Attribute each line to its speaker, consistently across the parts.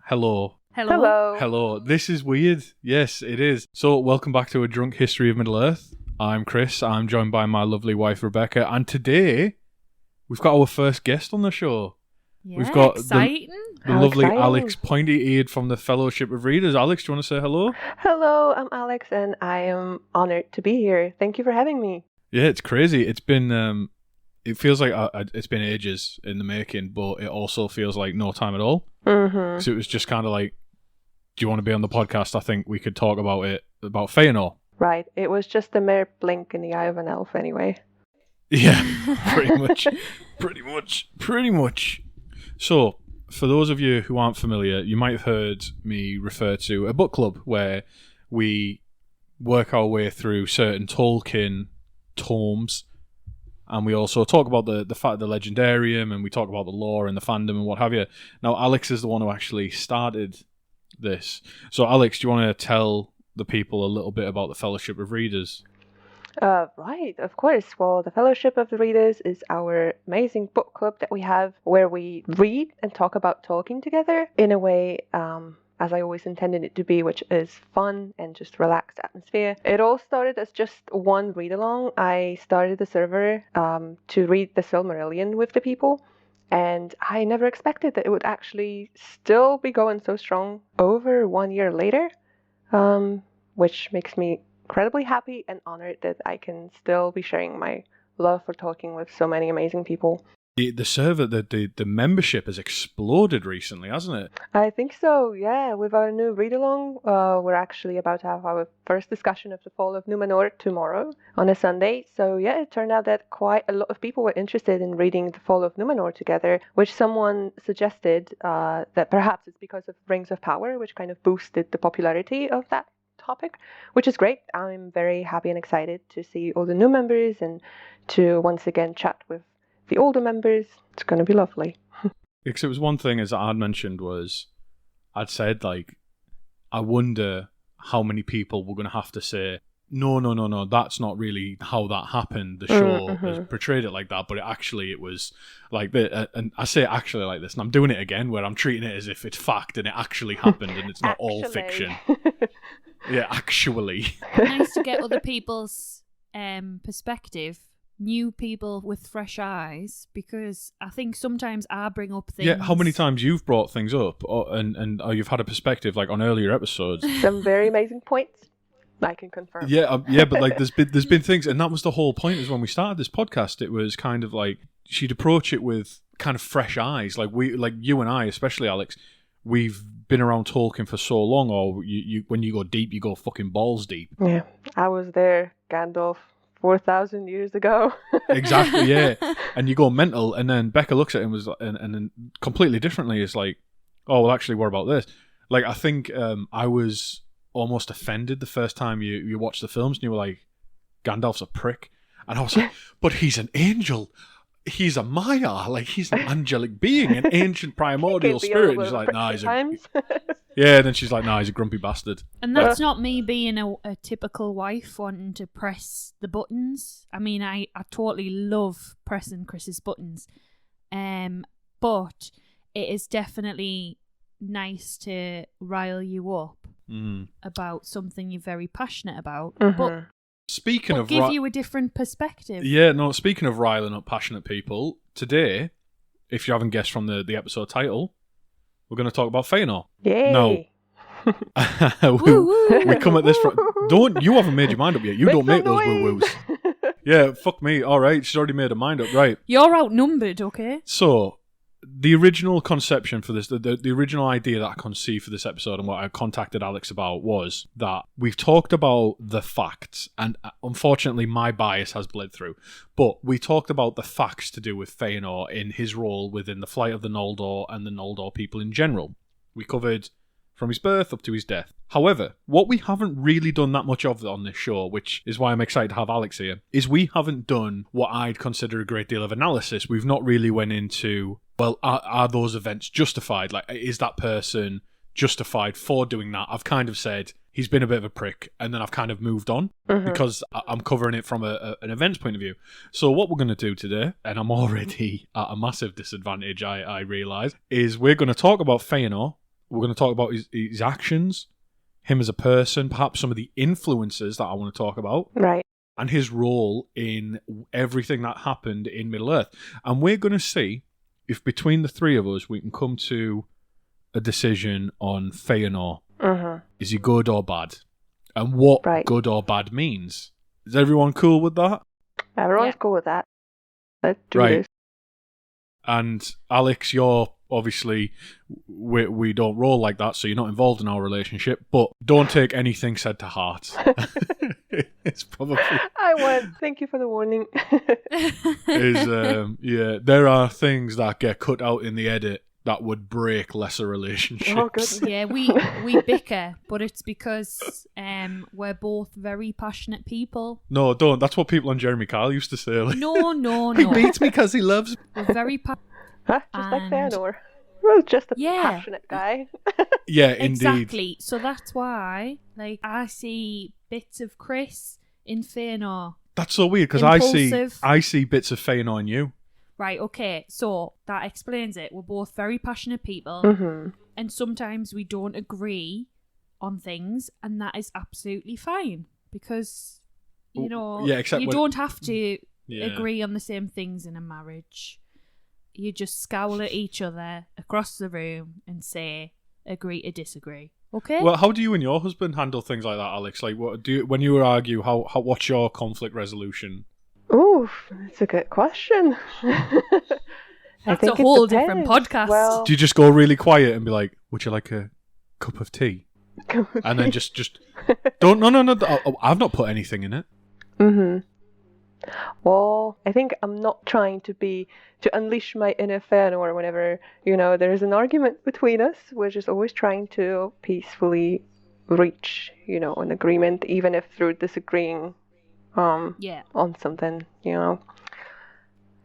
Speaker 1: Hello.
Speaker 2: Hello.
Speaker 1: Hello. This is weird. Yes, it is. So, welcome back to A Drunk History of Middle-earth. I'm Chris. I'm joined by my lovely wife, Rebecca. And today, we've got our first guest on the show.
Speaker 2: Yeah,
Speaker 1: we've got
Speaker 2: exciting.
Speaker 1: the lovely Aleks Pointyeared from the Fellowship of Readers. Aleks, do you want to say hello?
Speaker 3: Hello, I'm Aleks, and I am honored to be here. Thank you for having me.
Speaker 1: Yeah, it's crazy. It's been... it feels like it's been ages in the making, but it also feels like no time at all.
Speaker 3: Mm-hmm.
Speaker 1: So it was just kind of like, do you want to be on the podcast? I think we could talk about Fëanor.
Speaker 3: Right. It was just a mere blink in the eye of an elf anyway.
Speaker 1: Yeah, pretty much. So, for those of you who aren't familiar, you might have heard me refer to a book club where we work our way through certain Tolkien tomes. And we also talk about the legendarium, and we talk about the lore and the fandom and what have you. Now, Aleks is the one who actually started this. So, Aleks, do you want to tell the people a little bit about the Fellowship of Readers?
Speaker 3: Right, of course. Well, the Fellowship of the Readers is our amazing book club that we have where we read and talk about Tolkien together in a way as I always intended it to be, which is fun and just relaxed atmosphere. It all started as just one read-along. I started the server to read the Silmarillion with the people, and I never expected that it would actually still be going so strong over 1 year later, which makes me incredibly happy and honored that I can still be sharing my love for Tolkien with so many amazing people.
Speaker 1: The server, the membership has exploded recently, hasn't it?
Speaker 3: I think so, yeah. With our new read-along, we're actually about to have our first discussion of the Fall of Numenor tomorrow on a Sunday. So yeah, it turned out that quite a lot of people were interested in reading the Fall of Numenor together, which someone suggested that perhaps it's because of Rings of Power, which kind of boosted the popularity of that topic, which is great. I'm very happy and excited to see all the new members and to once again chat with the older members. It's going to be lovely.
Speaker 1: Because it was one thing, as I'd mentioned, I'd said, like, I wonder how many people were going to have to say, no, that's not really how that happened. The show has portrayed it like that, but it was like this. And I say actually like this, and I'm doing it again, where I'm treating it as if it's fact and it actually happened and it's not all fiction. Yeah, actually.
Speaker 2: Nice to get other people's perspective. New people with fresh eyes, because I think sometimes I bring up things.
Speaker 1: Yeah, how many times you've brought things up, and you've had a perspective like on earlier episodes.
Speaker 3: Some very amazing points, I can confirm.
Speaker 1: Yeah, but like there's been things, and that was the whole point. Is when we started this podcast, it was kind of like she'd approach it with kind of fresh eyes, like you and I, especially Aleks. We've been around Tolkien for so long, or you when you go deep, you go fucking balls deep.
Speaker 3: Yeah, I was there, Gandalf. 4,000 years ago.
Speaker 1: Exactly, yeah. And you go mental, and then Becca looks at him and then completely differently is like, oh, well, actually, what about this? Like, I think I was almost offended the first time you watched the films and you were like, Gandalf's a prick. And I was like, but he's an angel. He's a Maya. Like, he's an angelic being, an ancient primordial spirit. And she's like, nah, he's a... Yeah, and then she's like, nah, he's a grumpy bastard.
Speaker 2: And that's not me being a typical wife wanting to press the buttons. I mean, I totally love pressing Chris's buttons. But it is definitely nice to rile you up about something you're very passionate about. But
Speaker 1: speaking of
Speaker 2: give you a different perspective.
Speaker 1: Yeah, no, speaking of riling up passionate people, today, if you haven't guessed from the episode title, we're going to talk about Fëanor.
Speaker 3: Yay!
Speaker 1: No. we come at this from... You haven't made your mind up yet. You don't make those woo-woos. Yeah, fuck me. All right, she's already made her mind up. Right.
Speaker 2: You're outnumbered, okay?
Speaker 1: So, the original conception for this, the original idea that I conceived for this episode and what I contacted Aleks about was that we've talked about the facts, and unfortunately my bias has bled through, but we talked about the facts to do with Fëanor in his role within the flight of the Noldor and the Noldor people in general. We covered from his birth up to his death. However, what we haven't really done that much of on this show, which is why I'm excited to have Aleks here, is we haven't done what I'd consider a great deal of analysis. We've not really went into, well, are those events justified? Like, is that person justified for doing that? I've kind of said, he's been a bit of a prick, and then I've kind of moved on because I'm covering it from an events point of view. So what we're going to do today, and I'm already at a massive disadvantage, I realise, is we're going to talk about Fëanor We're going to talk about his actions, him as a person, perhaps some of the influences that I want to talk about,
Speaker 3: Right.
Speaker 1: and his role in everything that happened in Middle-earth. And we're going to see if between the three of us we can come to a decision on Fëanor.
Speaker 3: Mm-hmm.
Speaker 1: Is he good or bad? And what
Speaker 3: Right.
Speaker 1: good or bad means. Is everyone cool with that?
Speaker 3: Everyone's cool with that. Let's do
Speaker 1: Right.
Speaker 3: this.
Speaker 1: And Aleks, you're obviously, we don't roll like that, so you're not involved in our relationship, but don't take anything said to heart. It's probably...
Speaker 3: I won't. Thank you for the warning.
Speaker 1: There are things that get cut out in the edit that would break lesser relationships.
Speaker 3: Oh, goodness.
Speaker 2: Yeah, we bicker, but it's because we're both very passionate people.
Speaker 1: No, don't. That's what people on Jeremy Kyle used to say. Like,
Speaker 2: No.
Speaker 1: he beats me because he loves me.
Speaker 2: We're very
Speaker 3: Huh? Just like
Speaker 2: And-
Speaker 3: Fëanor. Well, just a
Speaker 2: Yeah.
Speaker 3: passionate guy.
Speaker 1: Yeah, indeed.
Speaker 2: Exactly. So that's why, like, I see bits of Chris in Fëanor.
Speaker 1: That's so weird because
Speaker 2: Impulsive.
Speaker 1: I see bits of Fëanor in you.
Speaker 2: Right, okay. So that explains it. We're both very passionate people.
Speaker 3: Mm-hmm.
Speaker 2: And sometimes we don't agree on things, and that is absolutely fine because
Speaker 1: except
Speaker 2: you
Speaker 1: when-
Speaker 2: don't have to
Speaker 1: Yeah.
Speaker 2: agree on the same things in a marriage. You just scowl at each other across the room and say agree to disagree. Okay?
Speaker 1: Well, how do you and your husband handle things like that, Aleks? Like, what do you, when you argue? What's your conflict resolution?
Speaker 3: Oof, that's a good question.
Speaker 2: That's a whole different podcast.
Speaker 3: Well,
Speaker 1: Do you just go really quiet and be like, "Would you like a cup of tea?" And then just don't. No. I've not put anything in it.
Speaker 3: Mm-hmm. Well, I think I'm not trying to unleash my inner Fëanor whenever, there's an argument between us. We're just always trying to peacefully reach, an agreement, even if through disagreeing
Speaker 2: yeah.
Speaker 3: on something, I
Speaker 2: And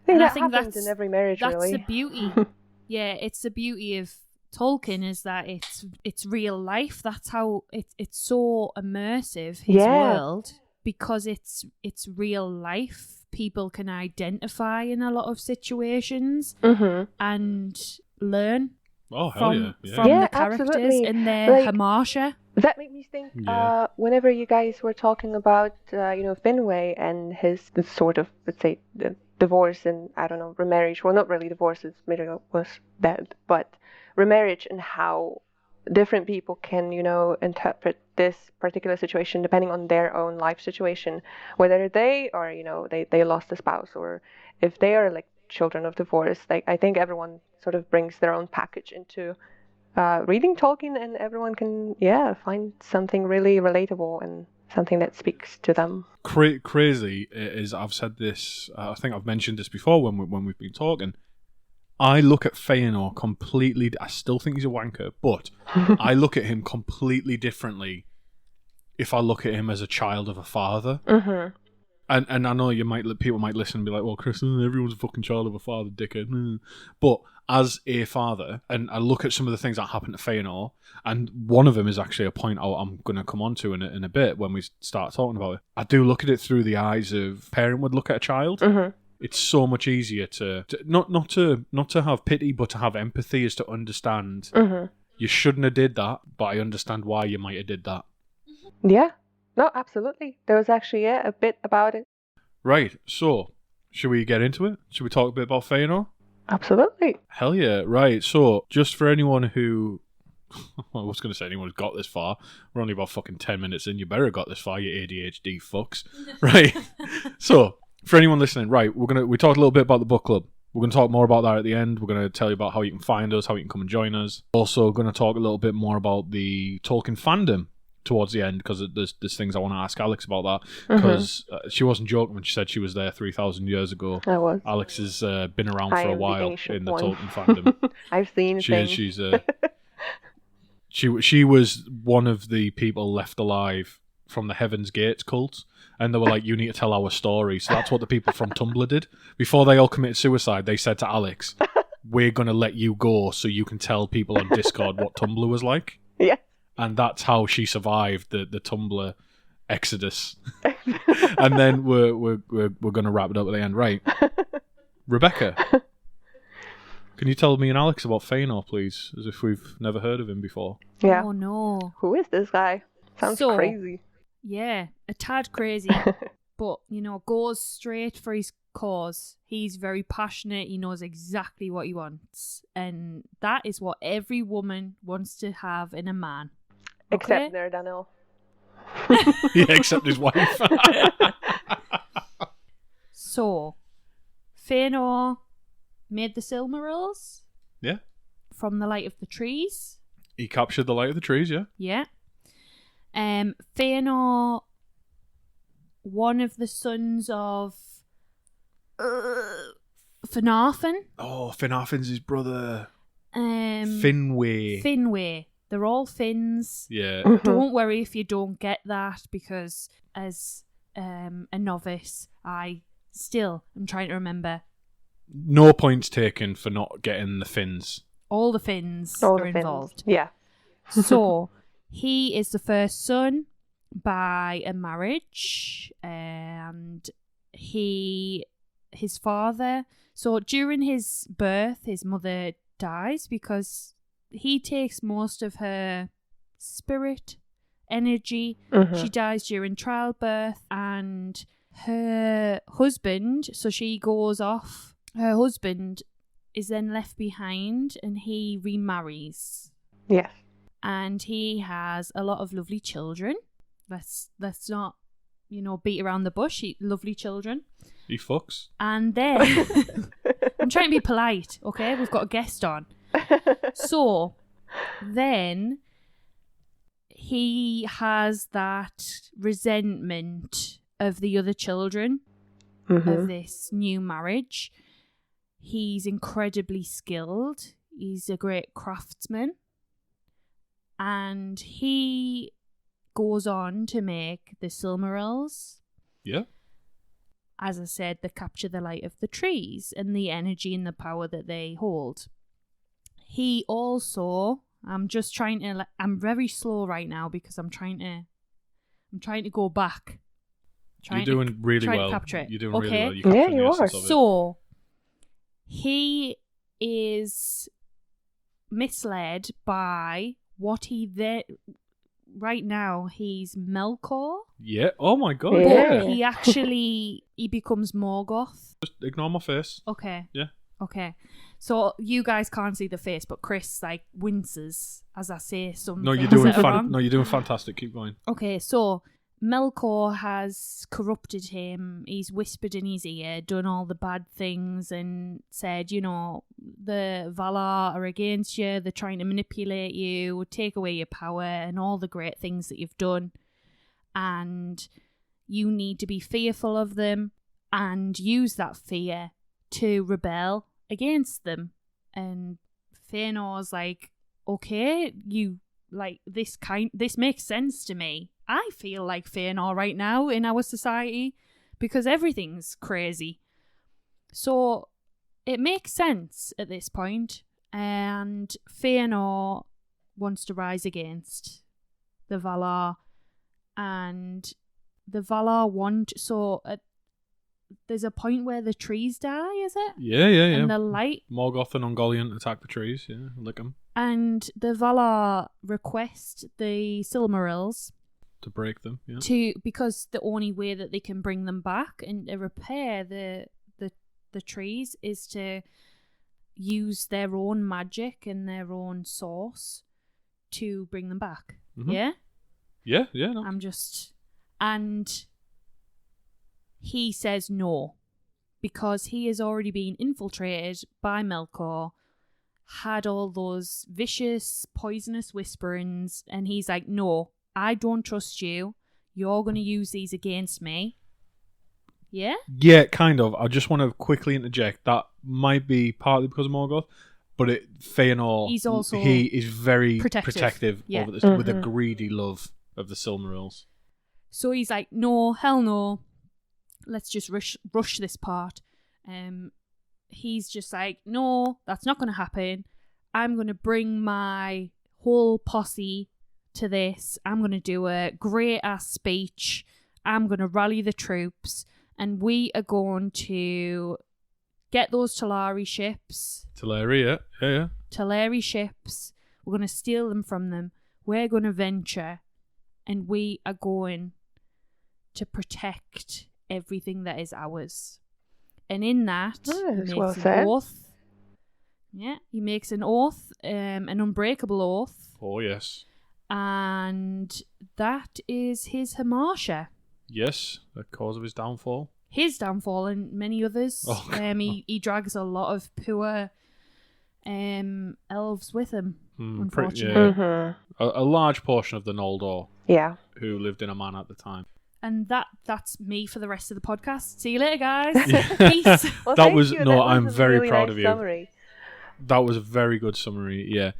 Speaker 3: think
Speaker 2: I
Speaker 3: that
Speaker 2: think
Speaker 3: happens in every marriage,
Speaker 2: That's
Speaker 3: really.
Speaker 2: the beauty. Yeah, it's the beauty of Tolkien is that it's real life. That's how it's so immersive, his
Speaker 3: Yeah.
Speaker 2: world, because it's real life. People can identify in a lot of situations
Speaker 3: Mm-hmm.
Speaker 2: and learn
Speaker 1: Oh hell
Speaker 2: from
Speaker 1: yeah!
Speaker 2: the characters
Speaker 3: absolutely.
Speaker 2: and their
Speaker 3: Like-
Speaker 2: hamasha.
Speaker 3: That made me think,
Speaker 1: Yeah.
Speaker 3: whenever you guys were talking about, Finwë and the sort of, let's say, the divorce and, I don't know, remarriage. Well, not really divorce, as Miriel was dead, but remarriage and how different people can, interpret this particular situation depending on their own life situation. Whether they are, they lost a spouse, or if they are, like, children of divorce. Like, I think everyone sort of brings their own package into reading Tolkien, and everyone can, find something really relatable and something that speaks to them.
Speaker 1: Crazy is, I've said this. I think I've mentioned this before when we've been talking. I look at Fëanor completely. I still think he's a wanker, but I look at him completely differently if I look at him as a child of a father.
Speaker 3: Mm-hmm.
Speaker 1: And I know people might listen and be like, "Well, Chris, everyone's a fucking child of a father, dickhead." But as a father, and I look at some of the things that happen to Fëanor, and one of them is actually a point I'm going to come on to in a bit when we start talking about it. I do look at it through the eyes of a parent would look at a child.
Speaker 3: Mm-hmm.
Speaker 1: It's so much easier to not to have pity, but to have empathy, is to understand.
Speaker 3: Mm-hmm.
Speaker 1: You shouldn't have did that, but I understand why you might have did that.
Speaker 3: Yeah. No, absolutely. There was actually a bit about it.
Speaker 1: Right. So, should we get into it? Should we talk a bit about Fëanor?
Speaker 3: Absolutely.
Speaker 1: Hell yeah. Right. So, just for anyone who... I was going to say anyone who's got this far. We're only about fucking 10 minutes in. You better have got this far, you ADHD fucks. Right. So, for anyone listening, right, we talked a little bit about the book club. We're going to talk more about that at the end. We're going to tell you about how you can find us, how you can come and join us. Also, going to talk a little bit more about the Tolkien fandom towards the end, because there's things I want to ask Aleks about that, because she wasn't joking when she said she was there 3,000 years ago.
Speaker 3: I was.
Speaker 1: Aleks has been around
Speaker 3: I
Speaker 1: for a
Speaker 3: am the
Speaker 1: while
Speaker 3: ancient
Speaker 1: in the
Speaker 3: one.
Speaker 1: Tolkien fandom.
Speaker 3: I've seen things.
Speaker 1: She was one of the people left alive from the Heaven's Gates cult, and they were like, "You need to tell our story." So that's what the people from Tumblr did. Before they all committed suicide, they said to Aleks, "We're going to let you go so you can tell people on Discord what Tumblr was like."
Speaker 3: Yeah.
Speaker 1: And that's how she survived the Tumblr exodus. And then we're going to wrap it up at the end, right? Rebecca, Can you tell me and Alex about Fëanor, please? As if we've never heard of him before.
Speaker 3: Yeah.
Speaker 2: Oh no.
Speaker 3: Who is this guy? Sounds
Speaker 2: So-
Speaker 3: crazy.
Speaker 2: Yeah, a tad crazy, but goes straight for his cause. He's very passionate. He knows exactly what he wants, and that is what every woman wants to have in a man. Okay?
Speaker 3: Except Nerdanil.
Speaker 1: Yeah, except his wife.
Speaker 2: So, Fëanor made the Silmarils.
Speaker 1: Yeah.
Speaker 2: From the light of the trees.
Speaker 1: He captured the light of the trees, yeah.
Speaker 2: Yeah. Fëanor, one of the sons of Fëanor.
Speaker 1: Oh, Finarfin's his brother.
Speaker 2: Finwë.
Speaker 1: Finwë.
Speaker 2: They're all Finns.
Speaker 1: Yeah.
Speaker 2: Don't worry if you don't get that, because as a novice, I still am trying to remember.
Speaker 1: No points taken for not getting the Finns.
Speaker 2: All the Finns
Speaker 3: All
Speaker 2: are
Speaker 3: the Finns.
Speaker 2: involved.
Speaker 3: Yeah.
Speaker 2: So, he is the first son by a marriage, and his father. So during his birth, his mother dies because he takes most of her spirit energy. She dies during childbirth, and her husband. So she goes off. Her husband is then left behind, and he remarries.
Speaker 3: Yes.
Speaker 2: And he has a lot of lovely children. Let's not, beat around the bush. Lovely children.
Speaker 1: He fucks.
Speaker 2: And then I'm trying to be polite, okay? We've got a guest on. So then he has that resentment of the other children of this new marriage. He's incredibly skilled. He's a great craftsman. And he goes on to make the Silmarils.
Speaker 1: Yeah.
Speaker 2: As I said, they capture the light of the trees and the energy and the power that they hold. He also, I'm very slow right now because I'm trying to go back.
Speaker 1: You're doing really well.
Speaker 2: To capture it.
Speaker 1: You're doing
Speaker 2: okay?
Speaker 1: really well. You captured
Speaker 3: you
Speaker 1: the
Speaker 3: are.
Speaker 1: essence of it.
Speaker 2: So, he is misled by what right now he's Melkor.
Speaker 1: Yeah. Oh my god.
Speaker 3: Yeah.
Speaker 2: But he becomes Morgoth.
Speaker 1: Just ignore my face.
Speaker 2: Okay.
Speaker 1: Yeah.
Speaker 2: Okay. So you guys can't see the face, but Chris winces as I say something.
Speaker 1: No, you're doing
Speaker 2: wrong.
Speaker 1: you're doing fantastic. Keep going.
Speaker 2: Okay, so Melkor has corrupted him. He's whispered in his ear, done all the bad things, and said, the Valar are against you. They're trying to manipulate you, take away your power, and all the great things that you've done. And you need to be fearful of them and use that fear to rebel against them. And Fëanor's like, okay, this makes sense to me. I feel like Fëanor right now in our society because everything's crazy. So it makes sense at this point, and Fëanor wants to rise against the Valar, and the Valar want... So there's a point where the trees die, is it?
Speaker 1: Yeah.
Speaker 2: And the light...
Speaker 1: Morgoth and Ungoliant attack the trees, yeah, lick them.
Speaker 2: And the Valar request the Silmarils...
Speaker 1: To break them, yeah.
Speaker 2: Because the only way that they can bring them back and to repair the trees is to use their own magic and their own source to bring them back. Yeah?
Speaker 1: Yeah, no.
Speaker 2: And he says no, because he has already been infiltrated by Melkor, had all those vicious, poisonous whisperings, and he's like, no, I don't trust you. You're going to use these against me. Yeah?
Speaker 1: Yeah, kind of. I just want to quickly interject. That might be partly because of Morgoth, but Fëanor, he is very protective
Speaker 2: yeah.
Speaker 1: over this, with a greedy love of the Silmarils.
Speaker 2: So he's like, no, hell no. Let's just rush this part. He's just like, no, that's not going to happen. I'm going to bring my whole posse to this. I'm going to do a great ass speech. I'm going to rally the troops, and we are going to get those Talari ships.
Speaker 1: Teleria, yeah.
Speaker 2: Talari ships. We're going to steal them from them. We're going to venture, and we are going to protect everything that is ours. And in that, he makes an oath. Yeah, he makes an oath, an unbreakable oath.
Speaker 1: Oh, yes.
Speaker 2: And that is his hamartia.
Speaker 1: Yes, the cause of his downfall.
Speaker 2: His downfall and many others.
Speaker 1: Oh,
Speaker 2: he drags a lot of poor elves with him, unfortunately.
Speaker 1: A large portion of the Noldor.
Speaker 3: Yeah.
Speaker 1: Who lived in a man at the time.
Speaker 2: And that's me for the rest of the podcast. See you later, guys. Peace.
Speaker 3: Well,
Speaker 1: I'm very
Speaker 3: really
Speaker 1: proud
Speaker 3: nice
Speaker 1: of you.
Speaker 3: Summary.
Speaker 1: That was a very good summary, yeah.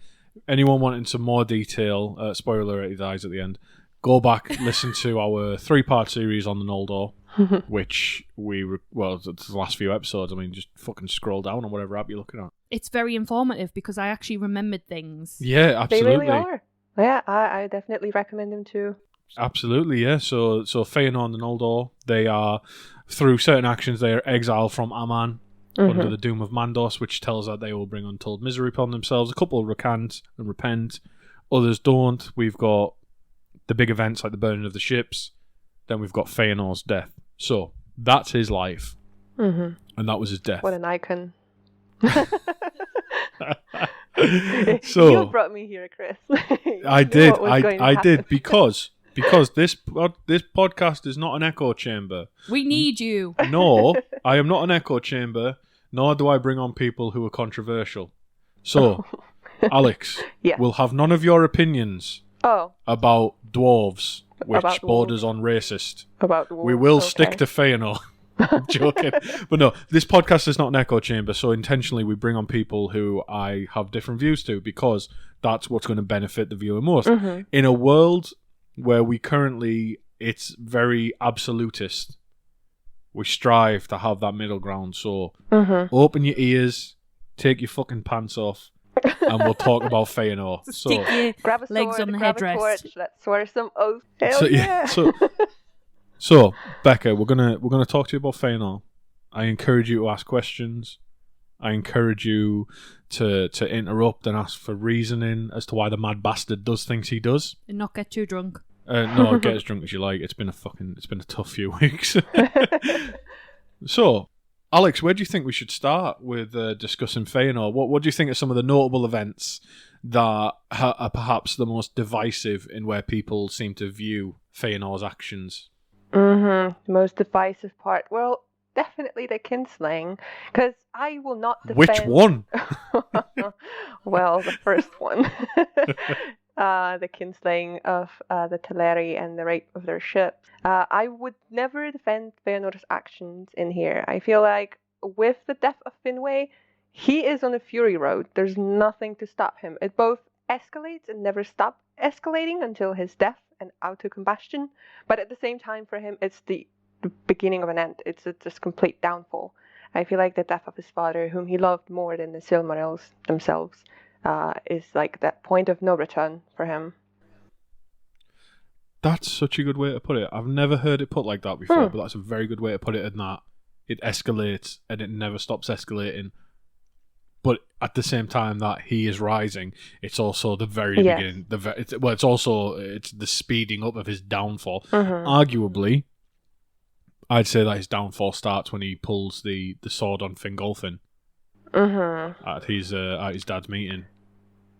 Speaker 1: Anyone wanting some more detail, spoiler alert, he dies at the end, go back, listen to our 3-part series on the Noldor, which it's the last few episodes. I mean, just fucking scroll down on whatever app you're looking at.
Speaker 2: It's very informative because I actually remembered things.
Speaker 1: Yeah, absolutely.
Speaker 3: They really are. Yeah, I definitely recommend them too.
Speaker 1: Absolutely, yeah. So Fëanor and the Noldor, they are, through certain actions, they are exiled from Aman under the doom of Mandos, which tells that they will bring untold misery upon themselves. A couple recant and repent, others don't. We've got the big events like the burning of the ships, then we've got Fëanor's death. So that's his life, and that was his death.
Speaker 3: What an icon.
Speaker 1: So
Speaker 3: you brought me here, Chris.
Speaker 1: I did. I did because this podcast is not an echo chamber.
Speaker 2: We need you.
Speaker 1: No, I am not an echo chamber, nor do I bring on people who are controversial. So, Aleks, we'll have none of your opinions about dwarves, which borders on racist.
Speaker 3: About dwarves,
Speaker 1: we will stick to Fëanor. I'm joking. But no, this podcast is not an echo chamber, so intentionally we bring on people who I have different views to, because that's what's going to benefit the viewer most. In a world where it's very absolutist, we strive to have that middle ground. So open your ears, take your fucking pants off, and we'll talk about Fëanor.
Speaker 2: Stick your
Speaker 3: grab a sword,
Speaker 2: legs on the headrest.
Speaker 3: Let's swear some oaths. Hell yeah.
Speaker 1: So Becca, we're gonna talk to you about Fëanor. I encourage you to ask questions. I encourage you to interrupt and ask for reasoning as to why the mad bastard does things he does.
Speaker 2: And not get too drunk.
Speaker 1: No, get as drunk as you like. It's been a tough few weeks. So, Aleks, where do you think we should start with discussing Fëanor? What do you think are some of the notable events that are perhaps the most divisive in where people seem to view Fëanor's actions?
Speaker 3: The most divisive part. Well, definitely the kinslaying, because I will not defend...
Speaker 1: Which one?
Speaker 3: Well, the first one. The kinslaying of the Teleri and the rape of their ships. I would never defend Fëanor's actions in here. I feel like with the death of Finwë, he is on a fury road. There's nothing to stop him. It both escalates and never stops escalating until his death and auto-combustion. But at the same time, for him, it's the beginning of an end. It's just complete downfall. I feel like the death of his father, whom he loved more than the Silmarils themselves, is like that point of no return for him.
Speaker 1: That's such a good way to put it. I've never heard it put like that before, but that's a very good way to put it, in that it escalates and it never stops escalating. But at the same time that he is rising, it's also the very beginning. It's the speeding up of his downfall. Arguably, I'd say that his downfall starts when he pulls the sword on Fingolfin at his dad's meeting.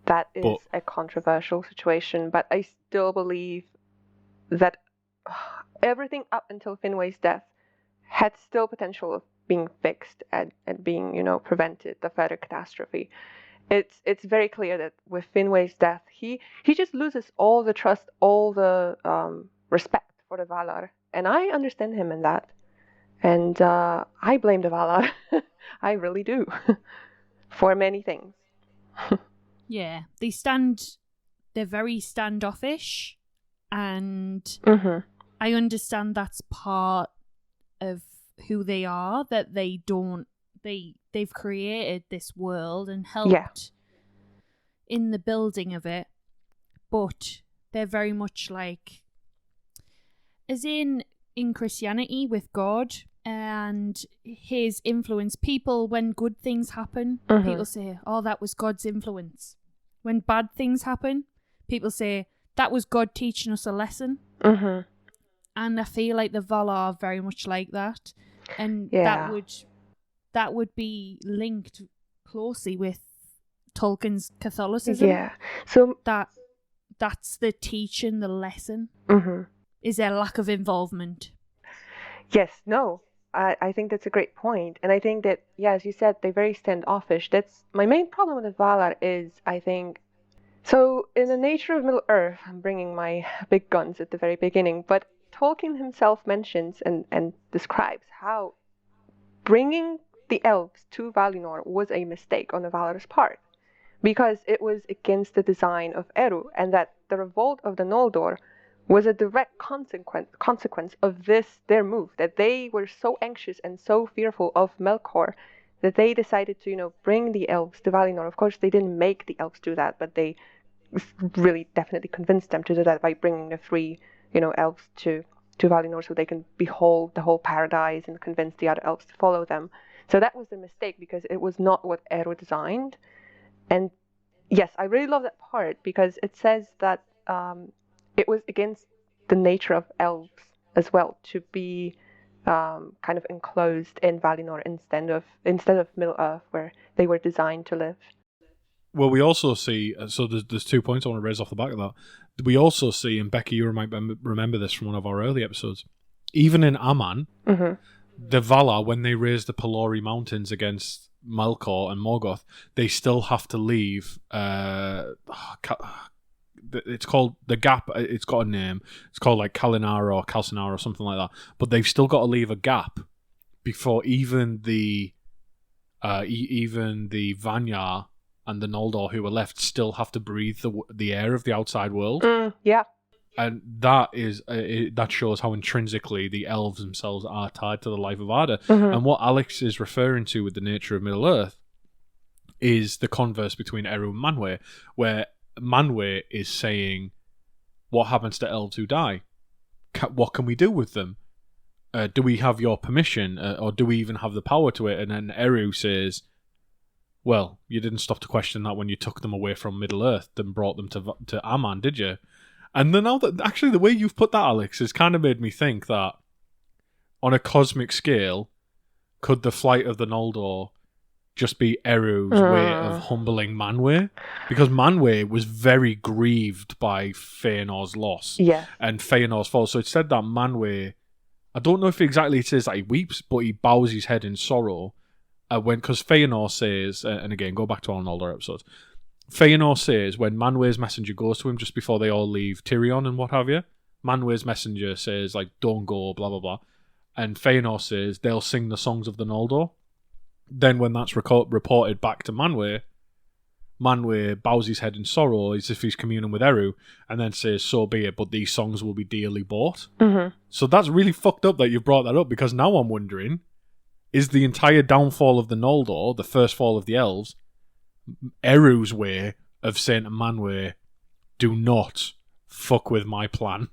Speaker 3: That is a controversial situation, but I still believe that everything up until Finwë's death had still potential of being fixed and being, prevented, the further catastrophe. It's very clear that with Finwë's death, he just loses all the trust, all the respect for the Valar, and I understand him in that. And I blame the Valar. I really do. For many things.
Speaker 2: Yeah, they're very standoffish, and I understand that's part of who they are, that they've created this world and helped in the building of it, but they're very much like, as in Christianity with God, and his influence. People, when good things happen, people say, "Oh, that was God's influence." When bad things happen, people say, "That was God teaching us a lesson." And I feel like the Valar are very much like that, and that would be linked closely with Tolkien's Catholicism.
Speaker 3: Yeah. So
Speaker 2: that's the teaching, the lesson. Is there lack of involvement?
Speaker 3: Yes, no. I think that's a great point. And I think that, as you said, they're very standoffish. That's my main problem with the Valar is, I think, so in the nature of Middle-earth, I'm bringing my big guns at the very beginning, but Tolkien himself mentions and describes how bringing the elves to Valinor was a mistake on the Valar's part, because it was against the design of Eru, and that the revolt of the Noldor was a direct consequence of their move, that they were so anxious and so fearful of Melkor that they decided to, bring the elves to Valinor. Of course, they didn't make the elves do that, but they really definitely convinced them to do that by bringing the three, elves to Valinor so they can behold the whole paradise and convince the other elves to follow them. So that was a mistake because it was not what Eru designed. And yes, I really love that part because it says that it was against the nature of elves as well to be kind of enclosed in Valinor instead of Middle-earth where they were designed to live.
Speaker 1: Well, we also see, so there's 2 points I want to raise off the back of that. We also see, and Becca, you might remember this from one of our early episodes, even in Aman, the Valar, when they raise the Pelori Mountains against Melkor and Morgoth, they still have to leave. It's called the Gap. It's got a name. It's called like Kalinar or Kalsinar or something like that. But they've still got to leave a gap before even the Vanyar and the Noldor who are left still have to breathe the air of the outside world.
Speaker 3: Yeah.
Speaker 1: And that that shows how intrinsically the elves themselves are tied to the life of Arda. And what Aleks is referring to with the nature of Middle-earth is the converse between Eru and Manwë, where Manwë is saying, what happens to elves who die? What can we do with them? Do we have your permission? Or do we even have the power to it? And then Eru says, well, you didn't stop to question that when you took them away from Middle-earth and brought them to Aman, did you? And then now that actually the way you've put that, Aleks, has kind of made me think that on a cosmic scale, could the flight of the Noldor just be Eru's way of humbling Manwë? Because Manwë was very grieved by Fëanor's loss and Fëanor's fall. So it said that Manwë, I don't know if exactly it says that he weeps, but he bows his head in sorrow because Fëanor says, and again, go back to our Noldor episodes, Fëanor says when Manwë's messenger goes to him just before they all leave Tirion and what have you, Manwë's messenger says, like, don't go, blah, blah, blah. And Fëanor says they'll sing the songs of the Noldor. Then when that's reported back to Manwë, Manwë bows his head in sorrow as if he's communing with Eru and then says, so be it, but these songs will be dearly bought. So that's really fucked up that you've brought that up, because now I'm wondering, is the entire downfall of the Noldor, the first fall of the elves, Eru's way of saying to Manwë, do not fuck with my plan?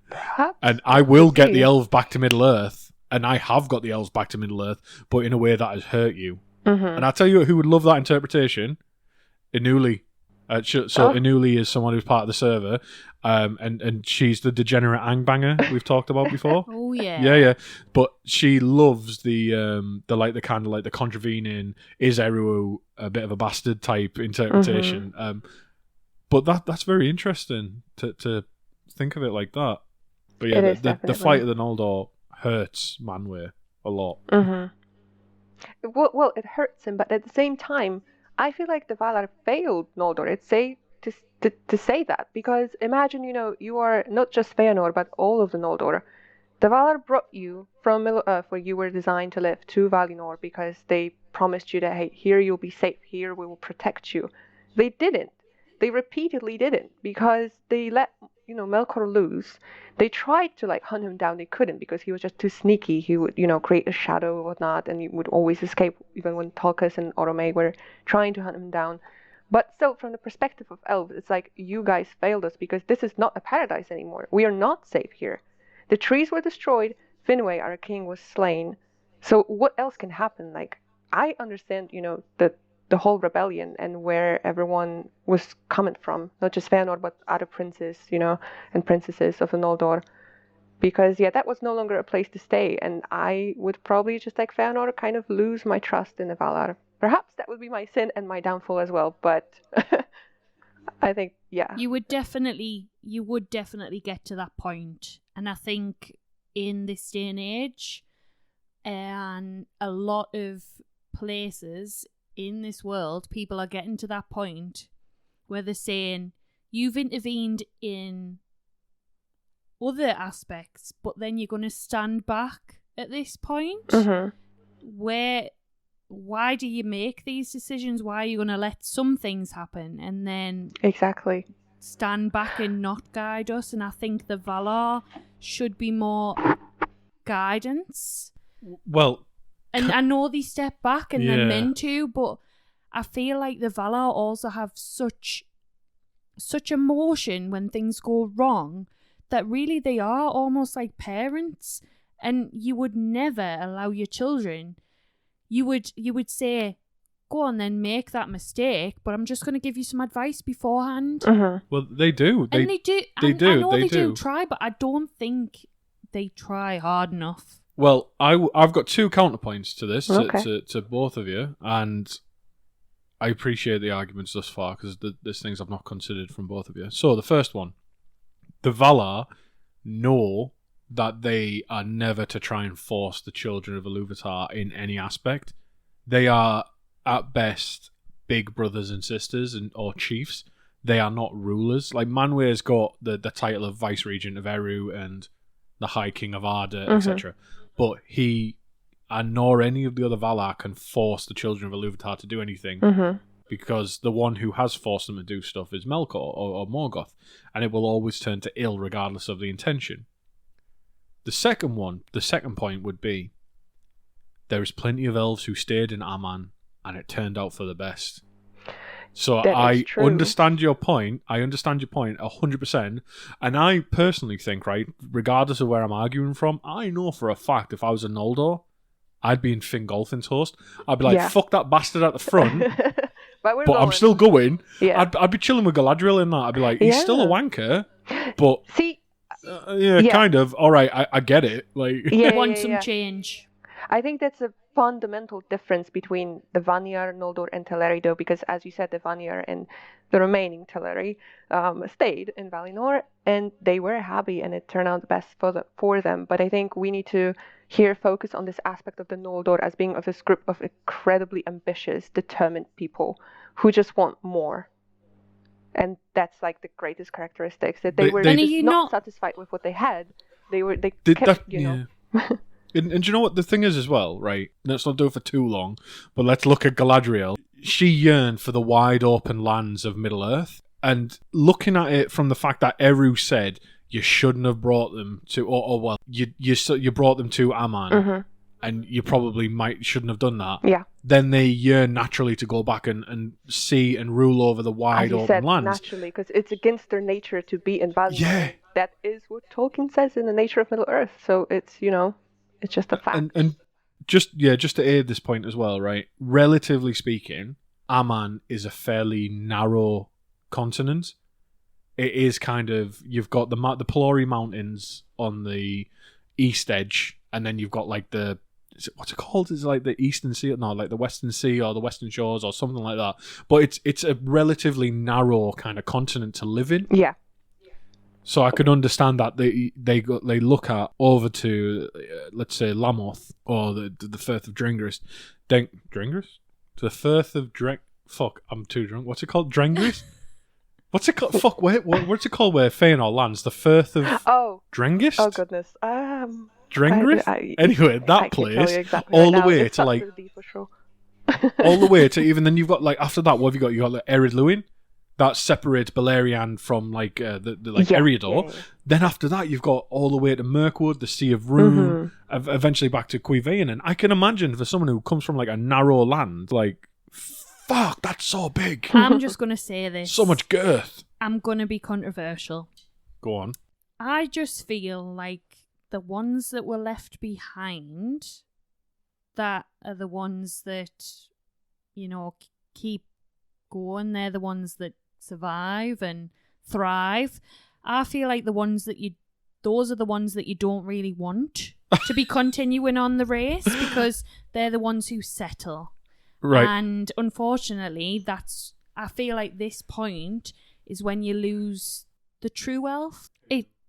Speaker 3: Perhaps.
Speaker 1: And I will get the elves back to Middle-earth, and I have got the elves back to Middle-earth, but in a way that has hurt you. And I'll tell you who would love that interpretation. Inuli. Inuli is someone who's part of the server, and she's the degenerate angbanger we've talked about before.
Speaker 2: Oh yeah,
Speaker 1: yeah. But she loves the kind of like the contravening, is Eru a bit of a bastard type interpretation. But that's very interesting to think of it like that. But yeah, the flight of the Noldor hurts Manwë a lot.
Speaker 3: Well, it hurts him, but at the same time, I feel like the Valar failed Noldor. It's safe to say that, because imagine, you are not just Fëanor, but all of the Noldor. The Valar brought you from Middle-earth, where you were designed to live, to Valinor, because they promised you that, hey, here you'll be safe, here we will protect you. They didn't. They repeatedly didn't, because they let, Melkor loose. They tried to, hunt him down. They couldn't, because he was just too sneaky. He would, create a shadow or whatnot, and he would always escape, even when Tolkas and Orome were trying to hunt him down. But still, from the perspective of elves, it's like, you guys failed us, because this is not a paradise anymore. We are not safe here. The trees were destroyed. Finwë, our king, was slain. So what else can happen? Like, I understand, the whole rebellion and where everyone was coming from, not just Fëanor, but other princes, and princesses of the Noldor. Because, that was no longer a place to stay, and I would probably, just like Fëanor, kind of lose my trust in the Valar. Perhaps that would be my sin and my downfall as well, but I think,
Speaker 2: You would definitely get to that point. And I think in this day and age, and a lot of places in this world, people are getting to that point where they're saying, you've intervened in other aspects, but then you're going to stand back at this point. Why do you make these decisions? Why are you going to let some things happen and then
Speaker 3: exactly
Speaker 2: stand back and not guide us? And I think the Valar should be more guidance.
Speaker 1: Well,
Speaker 2: and I know they step back and they're meant to, but I feel like the Valar also have such emotion when things go wrong, that really they are almost like parents, and you would never allow your children. You would say, go on then, make that mistake, but I'm just going to give you some advice beforehand.
Speaker 1: Well, they do.
Speaker 2: They do.
Speaker 1: They do.
Speaker 2: I know they do try, but I don't think they try hard enough.
Speaker 1: Well, I've got two counterpoints to this,
Speaker 3: Okay.
Speaker 1: to both of you, and I appreciate the arguments thus far, because there's things I've not considered from both of you. So, the first one. The Valar know that they are never to try and force the children of Ilúvatar in any aspect. They are, at best, big brothers and sisters or chiefs. They are not rulers. Like, Manwë's got the title of Vice-Regent of Eru and the High King of Arda, etc. But he, and nor any of the other Valar, can force the children of Ilúvatar to do anything. Because the one who has forced them to do stuff is Melkor or Morgoth, and it will always turn to ill regardless of the intention. The second point would be, there is plenty of elves who stayed in Aman, and it turned out for the best. So I understand your point. I understand your point 100%. And I personally think, right, regardless of where I'm arguing from, I know for a fact if I was a Noldor, I'd be in Fingolfin's host. I'd be like, fuck that bastard at the front. But I'm still going.
Speaker 3: Yeah.
Speaker 1: I'd be chilling with Galadriel in that. I'd be like, he's still a wanker, but
Speaker 3: see,
Speaker 1: kind of. All right, I get it. Like,
Speaker 2: want some change.
Speaker 3: I think that's a fundamental difference between the Vanyar, Noldor, and Teleri, though, because as you said, the Vanyar and the remaining Teleri stayed in Valinor, and they were happy, and it turned out the best for them. But I think we need to here focus on this aspect of the Noldor as being of this group of incredibly ambitious, determined people who just want more. And that's like the greatest characteristics, that they were just not satisfied with what they had. They kept.
Speaker 1: And do you know what the thing is as well, right? Let's not do it for too long, but let's look at Galadriel. She yearned for the wide open lands of Middle-earth, and looking at it from the fact that Eru said you shouldn't have brought them to, you brought them to Aman, and you probably shouldn't have done that.
Speaker 3: Yeah.
Speaker 1: Then they yearn naturally to go back and see and rule over the wide open lands.
Speaker 3: Naturally, because it's against their nature to be in Valinor.
Speaker 1: Yeah.
Speaker 3: That is what Tolkien says in the nature of Middle-earth. So it's, it's just a fact.
Speaker 1: And just to aid this point as well, right? Relatively speaking, Aman is a fairly narrow continent. It is kind of, you've got the Pelori Mountains on the east edge, and then you've got like what's it called? Is it like the Eastern Sea? No, like the Western Sea or the Western Shores or something like that. But it's a relatively narrow kind of continent to live in.
Speaker 3: Yeah.
Speaker 1: So I could understand that they look at over to let's say Lamoth or the Firth of Drengrist. Drengrist? The Firth of Fuck, I'm too drunk. What's it called? Drengrist? What's it called? Fuck, what's it called where Fëanor lands? The Firth of Drengist?
Speaker 3: Oh goodness.
Speaker 1: Drengrist? Anyway, that place
Speaker 3: exactly
Speaker 1: all
Speaker 3: right
Speaker 1: the way to like all the way to even then you've got like after that what have you got? You got like Ered Luin. That separates Beleriand from like Eriador. Yeah. Then after that, you've got all the way to Mirkwood, the Sea of Rhûn, eventually back to Cuivain. And I can imagine for someone who comes from like a narrow land, like, fuck, that's so big.
Speaker 2: I'm just going to say this.
Speaker 1: So much girth.
Speaker 2: I'm going to be controversial.
Speaker 1: Go on.
Speaker 2: I just feel like the the ones that were left behind that are the ones that, keep going. They're the ones that survive and thrive. I feel like those are the ones that you don't really want to be continuing on the race because they're the ones who settle.
Speaker 1: Right.
Speaker 2: And unfortunately, I feel like this point is when you lose the true elf.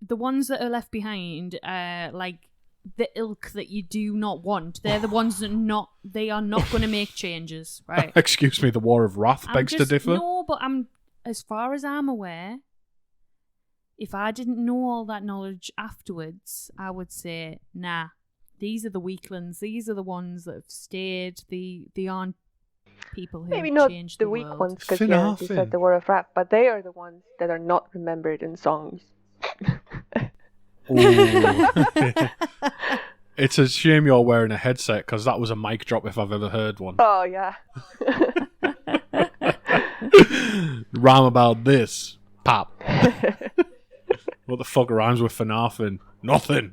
Speaker 2: The ones that are left behind are like the ilk that you do not want. They're the ones that they are not going to make changes, right?
Speaker 1: Excuse me, the War of Wrath begs to differ.
Speaker 2: No, but as far as I'm aware, if I didn't know all that knowledge afterwards, I would say, nah, these are the weaklings. These are the ones that have stayed. They aren't people who
Speaker 3: maybe not
Speaker 2: changed
Speaker 3: the
Speaker 2: world.
Speaker 3: weak ones, because
Speaker 1: Fëanor.
Speaker 3: you said the War of Wrath, but they are the ones that are not remembered in songs.
Speaker 1: It's a shame you're wearing a headset because that was a mic drop if I've ever heard one.
Speaker 3: Oh, yeah.
Speaker 1: Rhyme about this. Pop. What the fuck rhymes with Fëanor? Nothing.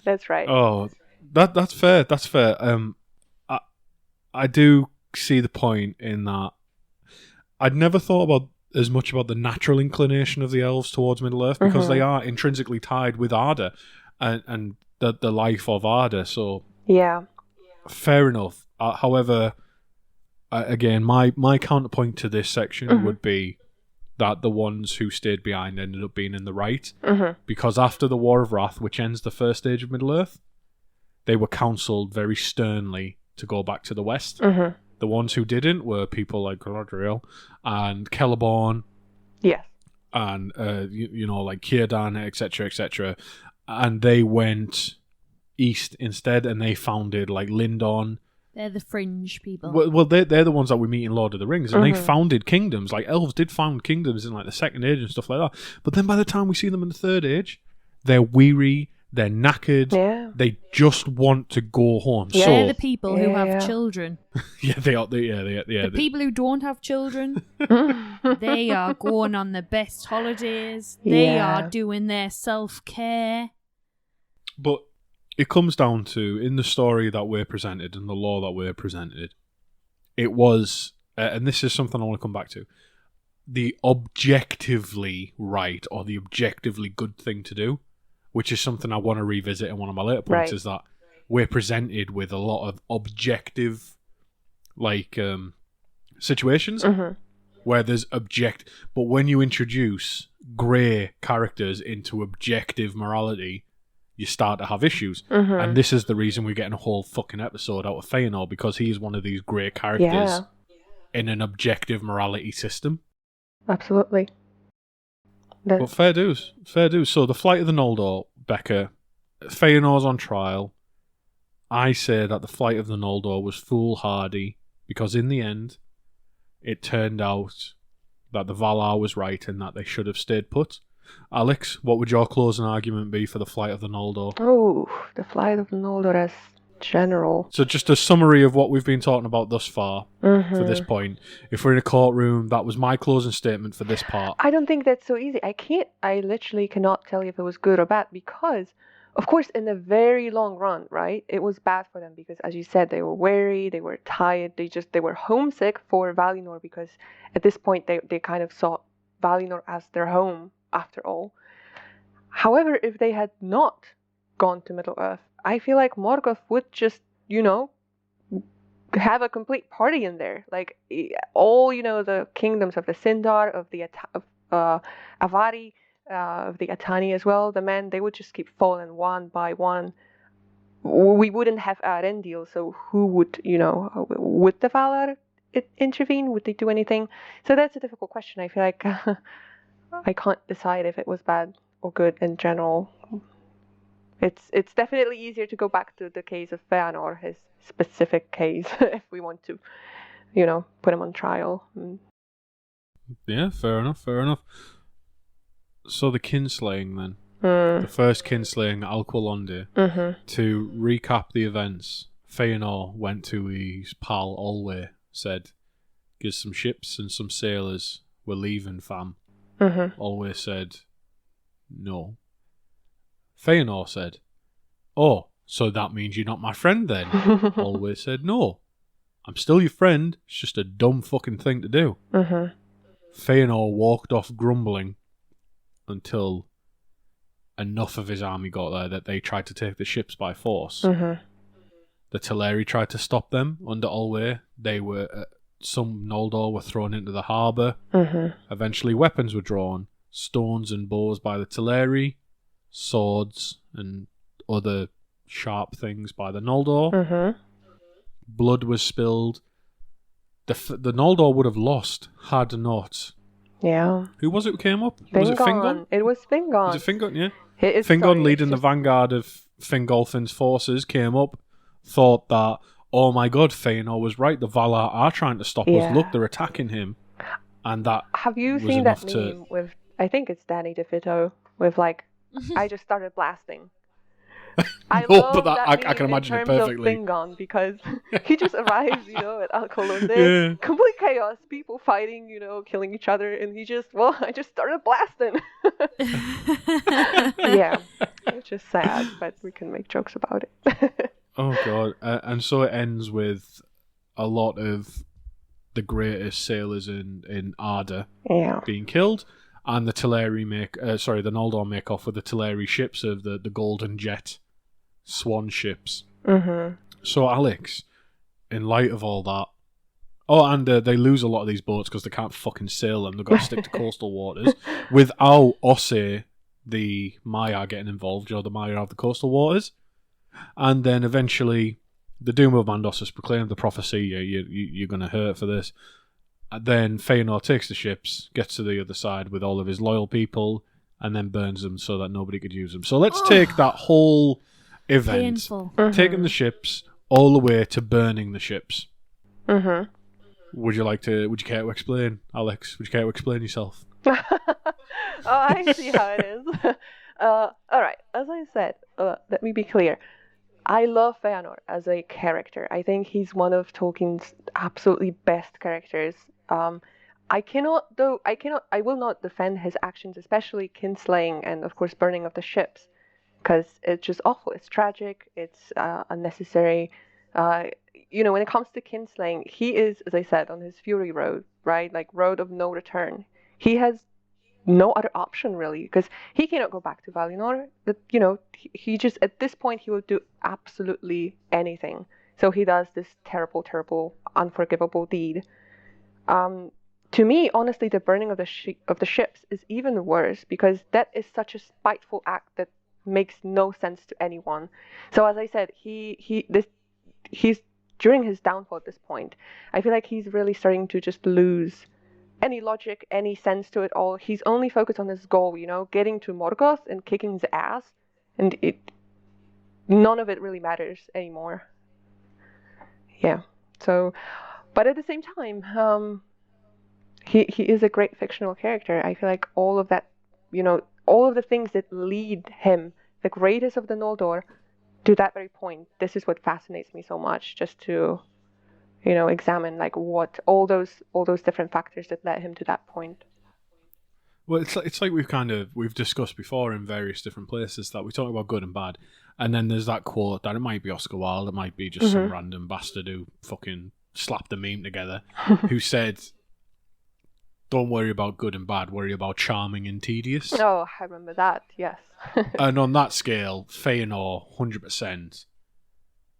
Speaker 3: That's right.
Speaker 1: Oh, that's fair. That's fair. I do see the point in that. I'd never thought about as much about the natural inclination of the elves towards Middle Earth because they are intrinsically tied with Arda and the life of Arda. So
Speaker 3: yeah,
Speaker 1: fair enough. However, again, my counterpoint to this section would be that the ones who stayed behind ended up being in the right because after the War of Wrath, which ends the first stage of Middle Earth, they were counselled very sternly to go back to the west. The ones who didn't were people like Galadriel and Celeborn.
Speaker 3: Yes.
Speaker 1: And, like Círdan, etc., etc. And they went east instead and they founded, like, Lindon.
Speaker 2: They're the fringe people.
Speaker 1: Well, they're the ones that we meet in Lord of the Rings. And they founded kingdoms. Like, elves did found kingdoms in, like, the Second Age and stuff like that. But then by the time we see them in the Third Age, they're weary, they're knackered, they just want to go home.
Speaker 2: Yeah.
Speaker 1: So,
Speaker 2: they're the people who have children.
Speaker 1: Yeah, they are.
Speaker 2: The people who don't have children, they are going on the best holidays. They are doing their self-care.
Speaker 1: But it comes down to, in the story that we're presented and the lore that we're presented, it was, and this is something I want to come back to, the objectively right or the objectively good thing to do, which is something I want to revisit in one of my later points, is that we're presented with a lot of objective, situations where there's but when you introduce grey characters into objective morality, you start to have issues. And this is the reason we're getting a whole fucking episode out of Fëanor, because he's one of these grey characters in an objective morality system.
Speaker 3: Absolutely.
Speaker 1: But fair dues. So the Flight of the Noldor, Becca, Fëanor's on trial. I say that the Flight of the Noldor was foolhardy because in the end, it turned out that the Valar was right and that they should have stayed put. Aleks, what would your closing argument be for the Flight of the Noldor?
Speaker 3: Oh, the Flight of the Noldor as general.
Speaker 1: So just a summary of what we've been talking about thus far for this point. If we're in a courtroom, that was my closing statement for this part.
Speaker 3: I don't think that's so easy. I literally cannot tell you if it was good or bad because, of course, in the very long run, right, it was bad for them because, as you said, they were weary, they were tired, they were homesick for Valinor because at this point they kind of saw Valinor as their home after all. However, if they had not gone to Middle-earth, I feel like Morgoth would just, have a complete party in there. Like, all, the kingdoms of the Sindar, of the Avari, of the Atani as well, the men, they would just keep falling one by one. We wouldn't have Arendil, so who would, would the Valar intervene? Would they do anything? So that's a difficult question. I feel like I can't decide if it was bad or good in general. It's definitely easier to go back to the case of Fëanor, his specific case, if we want to, put him on trial.
Speaker 1: Yeah, fair enough. So the kinslaying then. The first kinslaying at Alqualondë. To recap the events, Fëanor went to his pal Olwe, said, "Get some ships and some sailors. We're leaving, fam." Olwe said, "No." Fëanor said, "Oh, so that means you're not my friend then?" Always said, "No, I'm still your friend. It's just a dumb fucking thing to do."
Speaker 3: Mm-hmm.
Speaker 1: Fëanor walked off grumbling until enough of his army got there that they tried to take the ships by force.
Speaker 3: Mm-hmm.
Speaker 1: The Teleri tried to stop them under Olwe. They were some Noldor were thrown into the harbour.
Speaker 3: Mm-hmm.
Speaker 1: Eventually, weapons were drawn: stones and bows by the Teleri, swords and other sharp things by the Noldor.
Speaker 3: Mm-hmm.
Speaker 1: Blood was spilled. The Noldor would have lost had not.
Speaker 3: Yeah.
Speaker 1: Who was it who came up?
Speaker 3: Fingon.
Speaker 1: Was it Fingon?
Speaker 3: It was Fingon.
Speaker 1: Was it Fingon? Yeah.
Speaker 3: Fingon
Speaker 1: Leading the vanguard of Fingolfin's forces, came up, thought that, oh my god, Fëanor was right, the Valar are trying to stop us. Look, they're attacking him. And that
Speaker 3: Have you
Speaker 1: was
Speaker 3: seen that
Speaker 1: enough
Speaker 3: meme with, I think it's Danny DeVito, with like, I just started blasting. I
Speaker 1: No,
Speaker 3: love
Speaker 1: but
Speaker 3: that
Speaker 1: I
Speaker 3: meme
Speaker 1: can imagine it
Speaker 3: in terms
Speaker 1: perfectly.
Speaker 3: of Fingon, because he just arrives, at Alcolonde,
Speaker 1: Yeah.
Speaker 3: complete chaos, people fighting, killing each other, and he just, I just started blasting. Yeah, it's just sad, but we can make jokes about it.
Speaker 1: Oh god. And so it ends with a lot of the greatest sailors in Arda being killed, and the Teleri the Noldor make off with the Teleri ships of the Golden Jet swan ships.
Speaker 3: Mm-hmm.
Speaker 1: So Aleks, in light of all that, and they lose a lot of these boats because they can't fucking sail them. They've got to stick to coastal waters without Osse, the Maiar, getting involved. The Maiar have the coastal waters, and then eventually the doom of Mandos is proclaimed. The prophecy, you're going to hurt for this. And then Fëanor takes the ships, gets to the other side with all of his loyal people, and then burns them so that nobody could use them. So let's take that whole event,
Speaker 2: Painful.
Speaker 1: taking the ships all the way to burning the ships.
Speaker 3: Mm-hmm.
Speaker 1: Would you care to explain, Aleks? Would you care to explain yourself?
Speaker 3: Oh, I see how it is. All right, as I said, let me be clear. I love Fëanor as a character. I think he's one of Tolkien's absolutely best characters. I will not defend his actions, especially kinslaying and, of course, burning of the ships, because it's just awful. It's tragic. It's unnecessary. When it comes to kinslaying, he is, as I said, on his Fury Road, right? Like, road of no return. He has no other option, really, because he cannot go back to Valinor. He just, at this point, he will do absolutely anything. So he does this terrible, terrible, unforgivable deed. To me, honestly, the burning of the ships is even worse, because that is such a spiteful act that makes no sense to anyone. So as I said, he's during his downfall at this point. I feel like he's really starting to just lose any logic, any sense to it all. He's only focused on his goal, getting to Morgoth and kicking his ass, and none of it really matters anymore. Yeah. So, but at the same time, he is a great fictional character. I feel like all of that, all of the things that lead him, the greatest of the Noldor, to that very point. This is what fascinates me so much, just to examine like what all those different factors that led him to that point.
Speaker 1: Well, it's like we've discussed before in various different places, that we talk about good and bad, and then there's that quote that it might be Oscar Wilde, it might be just some random bastard who fucking slapped the meme together, who said, "Don't worry about good and bad, worry about charming and tedious."
Speaker 3: Oh, I remember that. Yes.
Speaker 1: And on that scale, Fëanor 100%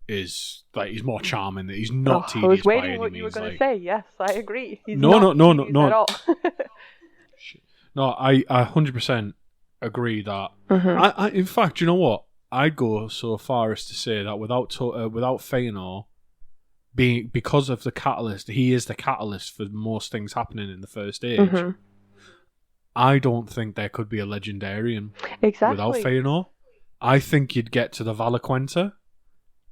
Speaker 1: is like, he's more charming. He's not tedious.
Speaker 3: I was waiting
Speaker 1: by any
Speaker 3: what
Speaker 1: means.
Speaker 3: you were going to say. Yes, I agree. He's
Speaker 1: No.
Speaker 3: at all.
Speaker 1: No, I 100% agree that. I in fact, you know what? I'd go so far as to say that without Fëanor because of the catalyst, he is the catalyst for most things happening in the First Age. I don't think there could be a legendarian without Fëanor. I think you'd get to the Valaquenta,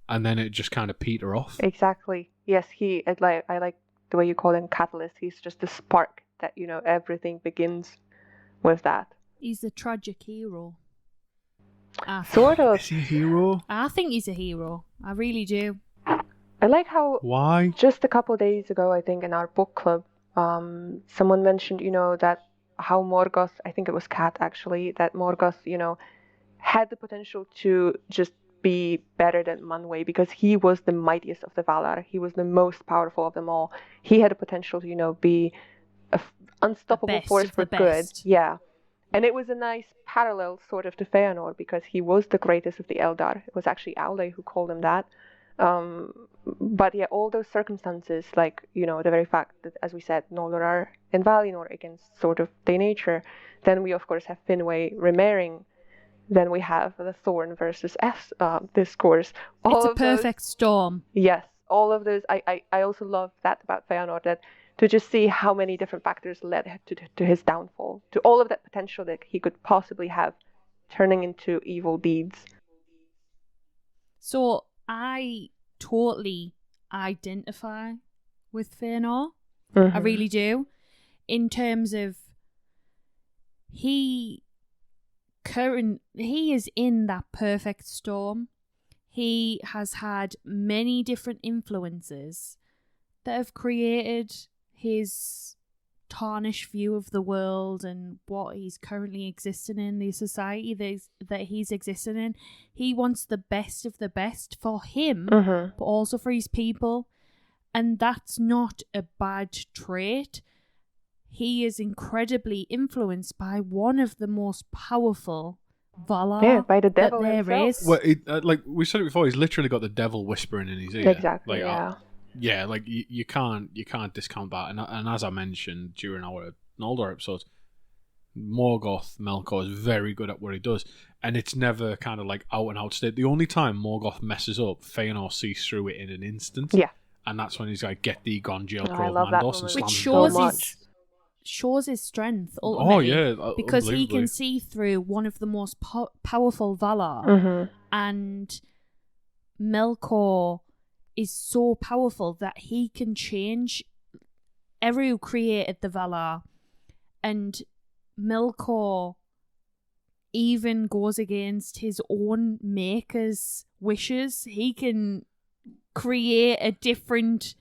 Speaker 1: and then it just kind of peter off.
Speaker 3: Exactly. Yes, I like the way you call him catalyst. He's just the spark that everything begins with that.
Speaker 2: He's a tragic hero.
Speaker 3: Sort of.
Speaker 1: Is he a hero?
Speaker 2: I think he's a hero. I really do.
Speaker 3: I like how
Speaker 1: Why?
Speaker 3: Just a couple of days ago, I think in our book club, someone mentioned, that how Morgoth, I think it was Kat actually, that Morgoth, had the potential to just be better than Manwë because he was the mightiest of the Valar. He was the most powerful of them all. He had the potential to, be an unstoppable force for good. Yeah. And it was a nice parallel sort of to Fëanor because he was the greatest of the Eldar. It was actually Aule who called him that. But yeah, all those circumstances, like, the very fact that, as we said, Noldor are in Valinor against sort of their nature. Then we, of course, have Finwë remarrying. Then we have the Thorn versus discourse.
Speaker 2: It's a perfect storm.
Speaker 3: Yes, all of those. I also love that about Fëanor, that to just see how many different factors led to his downfall, to all of that potential that he could possibly have turning into evil deeds.
Speaker 2: So I totally identify with Fëanor. I really do. In terms of he is in that perfect storm. He has had many different influences that have created his tarnished view of the world and what he's currently existing in, the society that he's existing in. He wants the best of the best for him, but also for his people. And that's not a bad trait. He is incredibly influenced by one of the most powerful Valar
Speaker 3: by the devil
Speaker 2: that there
Speaker 3: himself.
Speaker 2: is.
Speaker 1: Well, like we said it before, he's literally got the devil whispering in his ear.
Speaker 3: Exactly,
Speaker 1: like, yeah, like you can't discount that. And as I mentioned during our Noldor episodes, Morgoth Melkor is very good at what he does, and it's never kind of like out and out state. The only time Morgoth messes up, Fëanor sees through it in an instant.
Speaker 3: Yeah,
Speaker 1: and that's when he's like, "Get thee gone, jail
Speaker 3: I love that moment.
Speaker 2: Which shows his strength ultimately.
Speaker 1: Oh yeah,
Speaker 2: because he can see through one of the most powerful Valar, and Melkor is so powerful that he can change. Eru created the Valar, and Melkor even goes against his own maker's wishes. He can create a different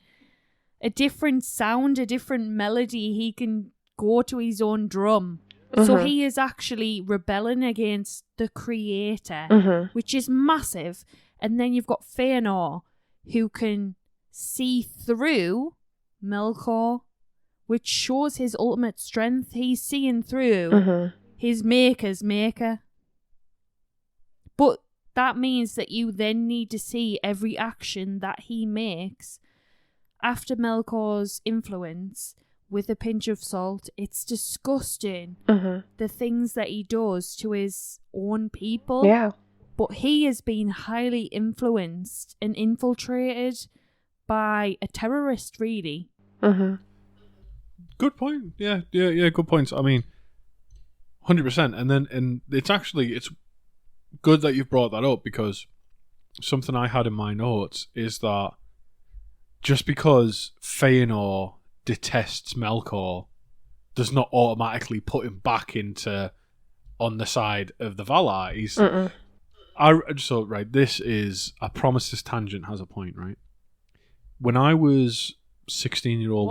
Speaker 2: sound, a different melody. He can go to his own drum. So he is actually rebelling against the creator, which is massive. And then you've got Fëanor, who can see through Melkor, which shows his ultimate strength. He's seeing through his maker's maker. But that means that you then need to see every action that he makes after Melkor's influence with a pinch of salt. It's disgusting, the things that he does to his own people.
Speaker 3: Yeah.
Speaker 2: But he has been highly influenced and infiltrated by a terrorist, really.
Speaker 1: Good point. Yeah, good points. I mean, 100%. And it's good that you've brought that up, because something I had in my notes is that just because Fëanor detests Melkor does not automatically put him back into on the side of the Valar. This is, I promise this tangent has a point, right? When I was 16-year-old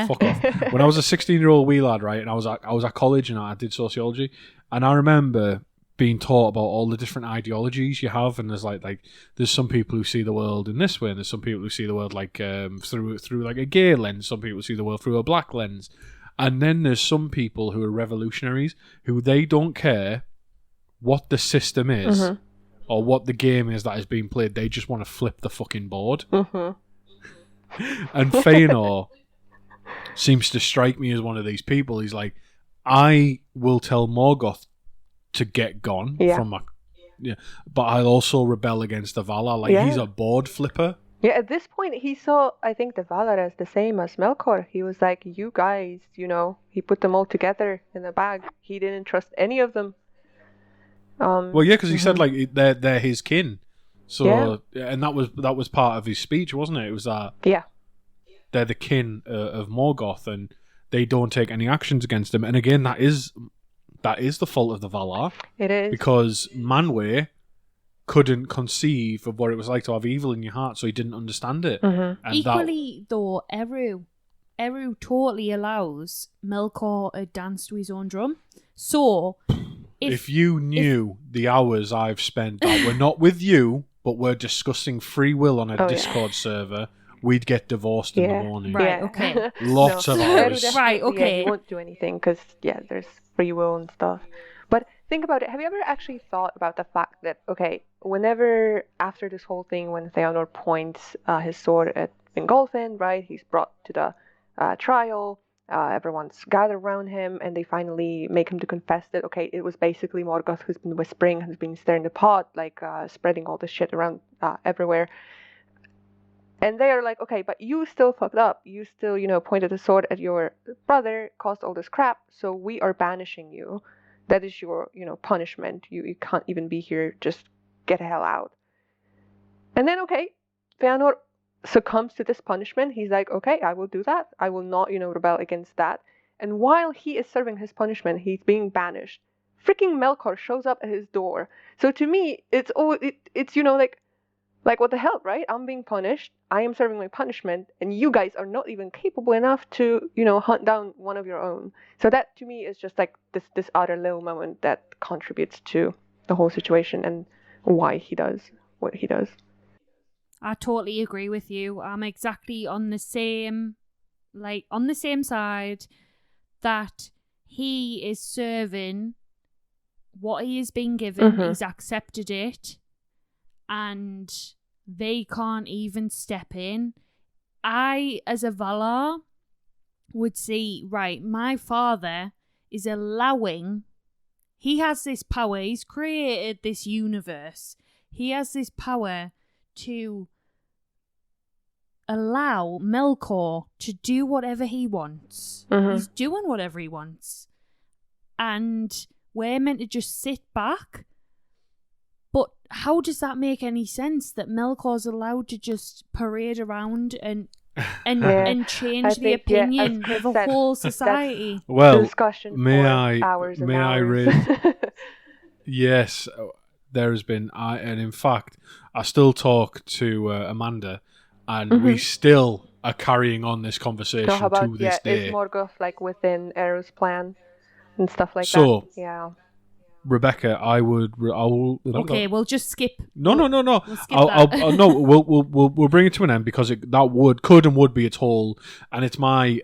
Speaker 1: fuck off. When I was a 16-year-old wee lad, right, and I was at college and I did sociology, and I remember being taught about all the different ideologies you have, and there's like there's some people who see the world in this way, and there's some people who see the world like through like a gay lens, some people see the world through a black lens, and then there's some people who are revolutionaries who they don't care what the system is or what the game is that is being played, they just want to flip the fucking board. And Fëanor seems to strike me as one of these people. He's like, I will tell Morgoth to get gone from my, but I'll also rebel against the Valar. Like he's a board flipper.
Speaker 3: Yeah, at this point he saw, I think, the Valar as the same as Melkor. He was like, you guys, he put them all together in a bag. He didn't trust any of them.
Speaker 1: Well, yeah, because he said like they're his kin. So and that was part of his speech, wasn't it? It was that they're the kin of Morgoth, and they don't take any actions against him. And again, that is the fault of the Valar.
Speaker 3: It is, because
Speaker 1: Manwë couldn't conceive of what it was like to have evil in your heart, so he didn't understand it. And
Speaker 2: equally, though, Eru totally allows Melkor to dance to his own drum. So
Speaker 1: If you knew the hours I've spent that were not with you, but we're discussing free will on a Discord server, we'd get divorced in the morning.
Speaker 2: Right, okay.
Speaker 1: Lots of hours.
Speaker 2: Right, okay.
Speaker 3: Yeah, he won't do anything because, there's free will and stuff. But think about it. Have you ever actually thought about the fact that, okay, whenever, after this whole thing, when Fëanor points his sword at Fingolfin, right, he's brought to the trial, everyone's gathered around him, and they finally make him to confess that, okay, it was basically Morgoth who's been whispering, who's been stirring the pot, like spreading all this shit around everywhere. And they are like, okay, but you still fucked up. You still, pointed a sword at your brother, caused all this crap, so we are banishing you. That is your, punishment. You can't even be here. Just get the hell out. And then, okay, Fëanor succumbs to this punishment. He's like, okay, I will do that. I will not, rebel against that. And while he is serving his punishment, he's being banished. Freaking Melkor shows up at his door. So to me, it's like, what the hell, right? I'm being punished. I am serving my punishment, and you guys are not even capable enough to, hunt down one of your own. So that, to me, is just like this other little moment that contributes to the whole situation and why he does what he does.
Speaker 2: I totally agree with you. I'm exactly on the same side, that he is serving what he has been given.
Speaker 3: Mm-hmm.
Speaker 2: He's accepted it. And they can't even step in. I, as a Valar, would see, right, my father is allowing, he has this power, he's created this universe. He has this power to allow Melkor to do whatever he wants.
Speaker 3: Mm-hmm.
Speaker 2: He's doing whatever he wants. And we're meant to just sit back. But how does that make any sense that Melkor's allowed to just parade around and change the opinion of a whole society?
Speaker 1: Well,
Speaker 3: discussion
Speaker 1: may
Speaker 3: for
Speaker 1: I
Speaker 3: hours and
Speaker 1: may I
Speaker 3: hours.
Speaker 1: raise? Yes, there has been, and in fact, I still talk to Amanda, and we still are carrying on this conversation
Speaker 3: So how about,
Speaker 1: to this day.
Speaker 3: is Morgoth like within Eru's plan and stuff like
Speaker 1: So,
Speaker 3: that? Yeah.
Speaker 1: Rebecca, I will.
Speaker 2: Okay, we'll just skip.
Speaker 1: No.
Speaker 2: We'll skip
Speaker 1: I'll no. We'll bring it to an end because that could and would be its whole, and it's my.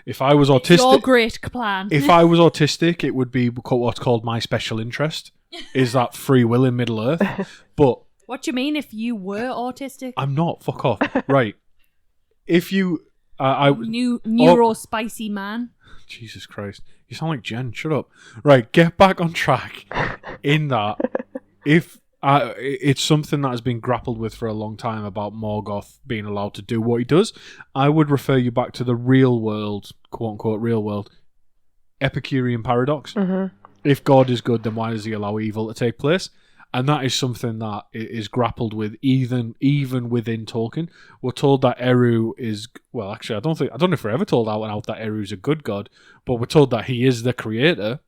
Speaker 1: If I was autistic,
Speaker 2: your great plan.
Speaker 1: If I was autistic, it would be what's called my special interest. Is that free will in Middle Earth? But
Speaker 2: what do you mean if you were autistic?
Speaker 1: I'm not. Fuck off. Right. If you,
Speaker 2: spicy man.
Speaker 1: Jesus Christ. You sound like Jen. Shut up. Right, get back on track. In that, if it's something that has been grappled with for a long time about Morgoth being allowed to do what he does, I would refer you back to the real world, quote unquote, real world, Epicurean paradox.
Speaker 3: Mm-hmm.
Speaker 1: If God is good, then why does he allow evil to take place? And that is something that is grappled with even within Tolkien. We're told that Eru is, well, actually, I don't know if we're ever told out and out that Eru is a good god, but we're told that he is the creator.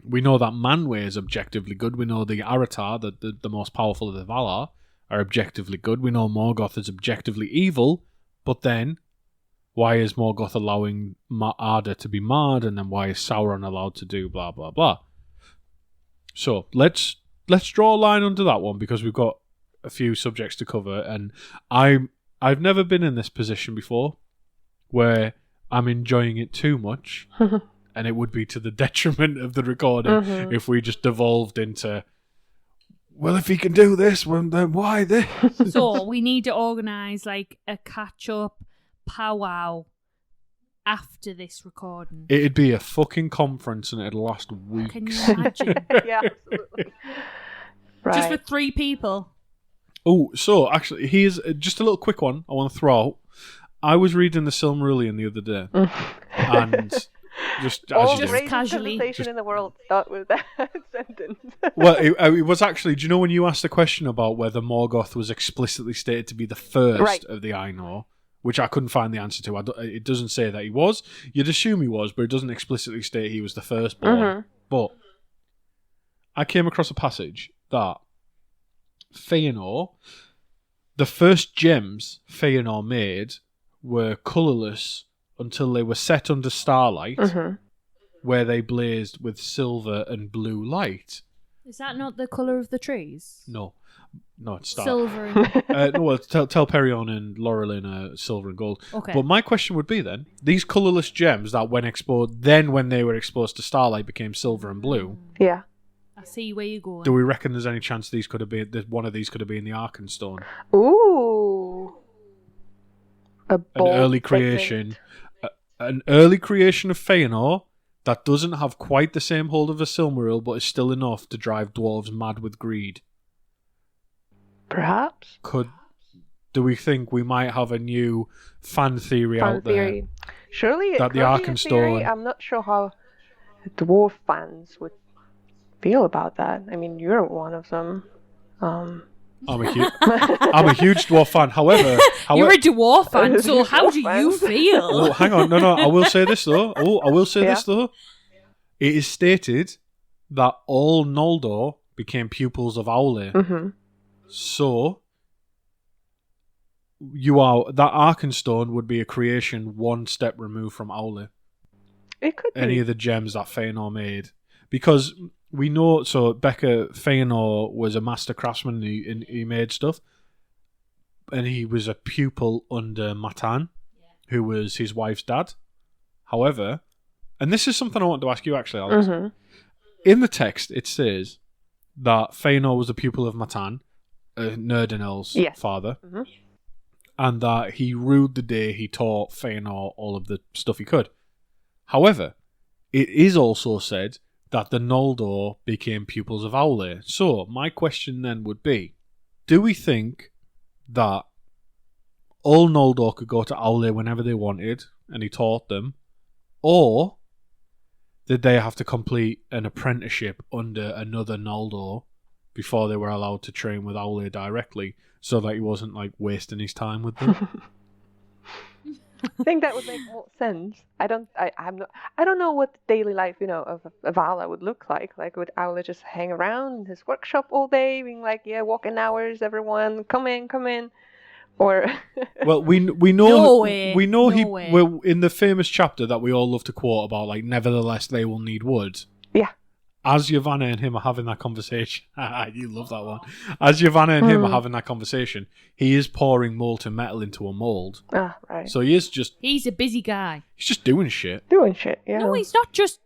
Speaker 1: We know that Manwë is objectively good. We know the Aratar, the most powerful of the Valar, are objectively good. We know Morgoth is objectively evil, but then why is Morgoth allowing Arda to be marred, and then why is Sauron allowed to do blah, blah, blah? So, let's draw a line under that one because we've got a few subjects to cover, and I've never been in this position before where I'm enjoying it too much, and it would be to the detriment of the recording if we just devolved into, well, if he can do this, well, then why this?
Speaker 2: So we need to organise like a catch-up powwow after this recording.
Speaker 1: It'd be a fucking conference and it'd last weeks.
Speaker 2: Can you imagine?
Speaker 3: Yeah, absolutely. Right.
Speaker 2: Just with 3 people.
Speaker 1: Oh, so actually, here's just a little quick one I want to throw out. I was reading the Silmarillion the other day, and just
Speaker 2: casually,
Speaker 3: conversation in the world start with that sentence.
Speaker 1: Well, it was actually. Do you know when you asked the question about whether Morgoth was explicitly stated to be the first of the Ainur, which I couldn't find the answer to. It doesn't say that he was. You'd assume he was, but it doesn't explicitly state he was the firstborn.
Speaker 3: Mm-hmm.
Speaker 1: But I came across a passage that Fëanor, the first gems Fëanor made were colourless until they were set under starlight.
Speaker 3: Mm-hmm.
Speaker 1: where they blazed with silver and blue light.
Speaker 2: Is that not the colour of the trees?
Speaker 1: No, it's that.
Speaker 2: Silver and...
Speaker 1: No, well, Telperion and Laurelin are silver and gold.
Speaker 2: Okay.
Speaker 1: But my question would be then, these colourless gems that when exposed, then when they were exposed to starlight became silver and blue,
Speaker 3: Yeah.
Speaker 2: I see where you're going.
Speaker 1: do we reckon there's any chance these could have been, that one of these could have been the Arkenstone?
Speaker 3: Ooh.
Speaker 1: An early creation. An early creation of Fëanor that doesn't have quite the same hold of a Silmaril, but is still enough to drive dwarves mad with greed.
Speaker 3: Perhaps.
Speaker 1: Do we think we might have a new fan theory out there?
Speaker 3: Surely
Speaker 1: that the Arkenstone.
Speaker 3: I'm not sure how dwarf fans would feel about that. I mean, you're one of them.
Speaker 1: I'm a huge dwarf fan. However,
Speaker 2: you're a dwarf fan, so how do you feel?
Speaker 1: Oh, hang on, no. I will say this though. It is stated that all Noldor became pupils of Aule.
Speaker 3: Mm-hmm.
Speaker 1: So that Arkenstone would be a creation one step removed from Aule.
Speaker 3: It could be
Speaker 1: any of the gems that Fëanor made, because we know. So Becca, Fëanor was a master craftsman. And he made stuff, and he was a pupil under Matan, who was his wife's dad. However, and this is something I want to ask you actually, Alex.
Speaker 3: Mm-hmm.
Speaker 1: In the text, it says that Fëanor was a pupil of Matan, Nerdanel's father,
Speaker 3: mm-hmm.
Speaker 1: and that he ruled the day he taught Fëanor all of the stuff he could. However, it is also said that the Noldor became pupils of Aule. So, my question then would be, do we think that all Noldor could go to Aule whenever they wanted, and he taught them, or did they have to complete an apprenticeship under another Noldor before they were allowed to train with Aule directly, so that he wasn't like wasting his time with them?
Speaker 3: I think that would make more sense. I don't know what the daily life, of Vala would look like. Like, would Aule just hang around his workshop all day, being like, "Yeah, walking hours, everyone, come in," or?
Speaker 1: Well, we know
Speaker 2: No way.
Speaker 1: we know
Speaker 2: No way.
Speaker 1: well, in the famous chapter that we all love to quote about, like, nevertheless they will need wood.
Speaker 3: Yeah.
Speaker 1: As Yavanna and him are having that conversation, you love that one. As Yavanna and him are having that conversation, he is pouring molten metal into a mold.
Speaker 3: Ah, right.
Speaker 1: So
Speaker 2: he's a busy guy.
Speaker 1: He's just doing shit.
Speaker 3: Doing shit, yeah.
Speaker 2: No, he's not just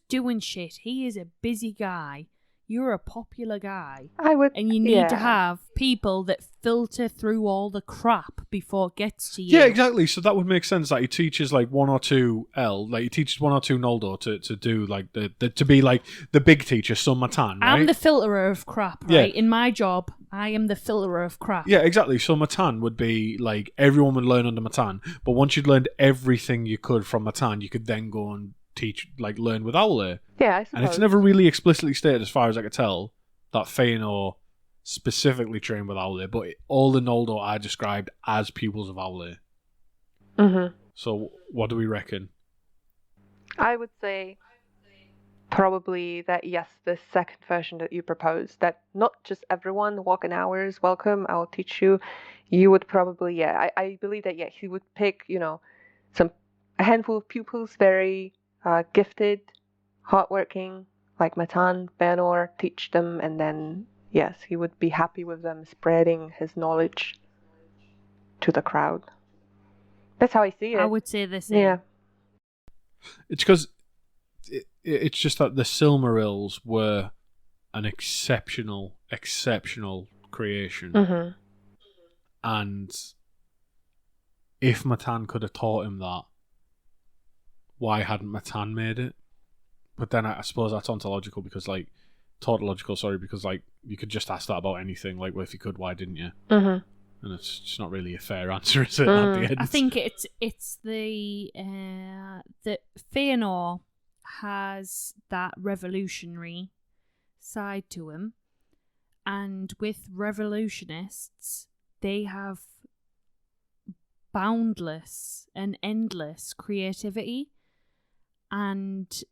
Speaker 2: doing shit. He is a busy guy. You're a popular guy. And you need to have people that filter through all the crap before it gets to you.
Speaker 1: Yeah, exactly. So that would make sense that he teaches like one or two he teaches one or two Noldor to do like to be like the big teacher, son Matan, right?
Speaker 2: I'm the filterer of crap, right?
Speaker 1: Yeah.
Speaker 2: In my job, I am the filterer of crap.
Speaker 1: Yeah, exactly. So Matan would be like everyone would learn under Matan, but once you'd learned everything you could from Matan, you could then go and learn with Aule.
Speaker 3: Yeah, I suppose.
Speaker 1: And it's never really explicitly stated, as far as I could tell, that Fëanor specifically trained with Aule, but all the Noldor are described as pupils of Aule.
Speaker 3: Mm-hmm.
Speaker 1: So, what do we reckon?
Speaker 3: I would say probably that, yes, the second version that you proposed, that not just everyone, walking hours, welcome, I will teach you. You would probably, I believe that, he would pick, a handful of pupils, very gifted, hardworking, like Matan, Fëanor, teach them, and then, yes, he would be happy with them spreading his knowledge to the crowd. That's how I see it.
Speaker 2: I would say the same.
Speaker 3: Yeah.
Speaker 1: It's because it's just that the Silmarils were an exceptional creation.
Speaker 3: Mm-hmm.
Speaker 1: And if Matan could have taught him that, why hadn't Matan made it? But then I suppose that's tautological, because like you could just ask that about anything. Like, well, if you could, why didn't you?
Speaker 3: Mm-hmm.
Speaker 1: And it's just not really a fair answer, is it? At the end,
Speaker 2: I think it's the Fëanor has that revolutionary side to him, and with revolutionists, they have boundless and endless creativity, and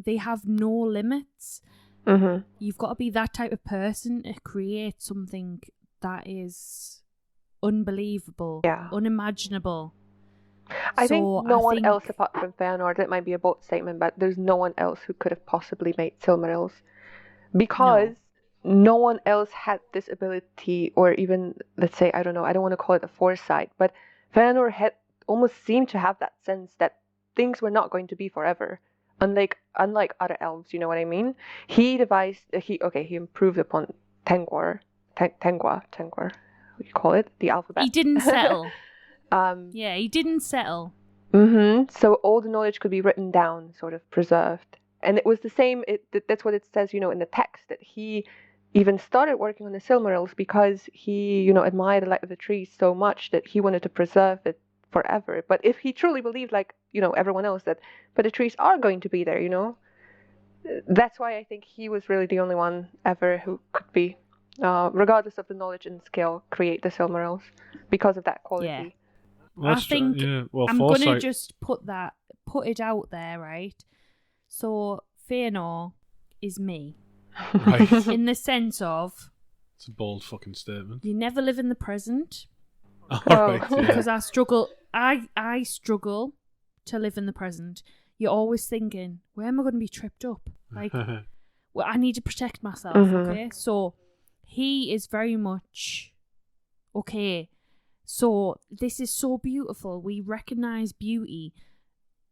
Speaker 2: they have no limits.
Speaker 3: Mm-hmm.
Speaker 2: You've got to be that type of person to create something that is unbelievable, unimaginable.
Speaker 3: I think no one
Speaker 2: think
Speaker 3: else apart from Fëanor, that might be a bold statement, but there's no one else who could have possibly made Silmarils. Because no one else had this ability, or even, let's say, I don't know, I don't want to call it a foresight, but Fëanor had almost seemed to have that sense that things were not going to be forever. Unlike other elves, you know what I mean? He improved upon Tengwar, what do you call it? The alphabet.
Speaker 2: he didn't settle.
Speaker 3: Yeah,
Speaker 2: he didn't settle.
Speaker 3: So all the knowledge could be written down, sort of preserved. And it was the same, that's what it says, in the text, that he even started working on the Silmarils because he, admired the light of the trees so much that he wanted to preserve it forever. But if he truly believed, like, everyone else, but the trees are going to be there, that's why I think he was really the only one ever who could be, regardless of the knowledge and skill, create the Silmarils because of that quality.
Speaker 2: Yeah.
Speaker 1: Well,
Speaker 2: I think I'm going to just put it out there, right? So, Fëanor is me.
Speaker 1: Right.
Speaker 2: In the sense of...
Speaker 1: It's a bold fucking statement.
Speaker 2: You never live in the present.
Speaker 1: Alright, yeah.
Speaker 2: Because I struggle to live in the present. You're always thinking, where am I going to be tripped up? Like, well, I need to protect myself, okay? So, he is very much... Okay, so this is so beautiful. We recognise beauty.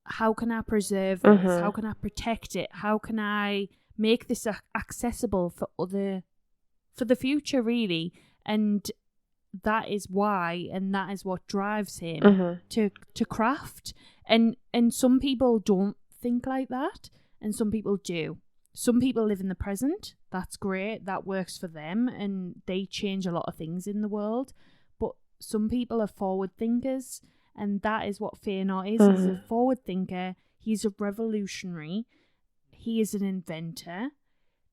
Speaker 2: How can I preserve this? How can I protect it? How can I make this accessible for the future, really? And that is why, and that is what drives him to craft. And some people don't think like that, and some people do. Some people live in the present. That's great. That works for them, and they change a lot of things in the world. But some people are forward thinkers. And that is what Fëanor is. He's a forward thinker. He's a revolutionary. He is an inventor.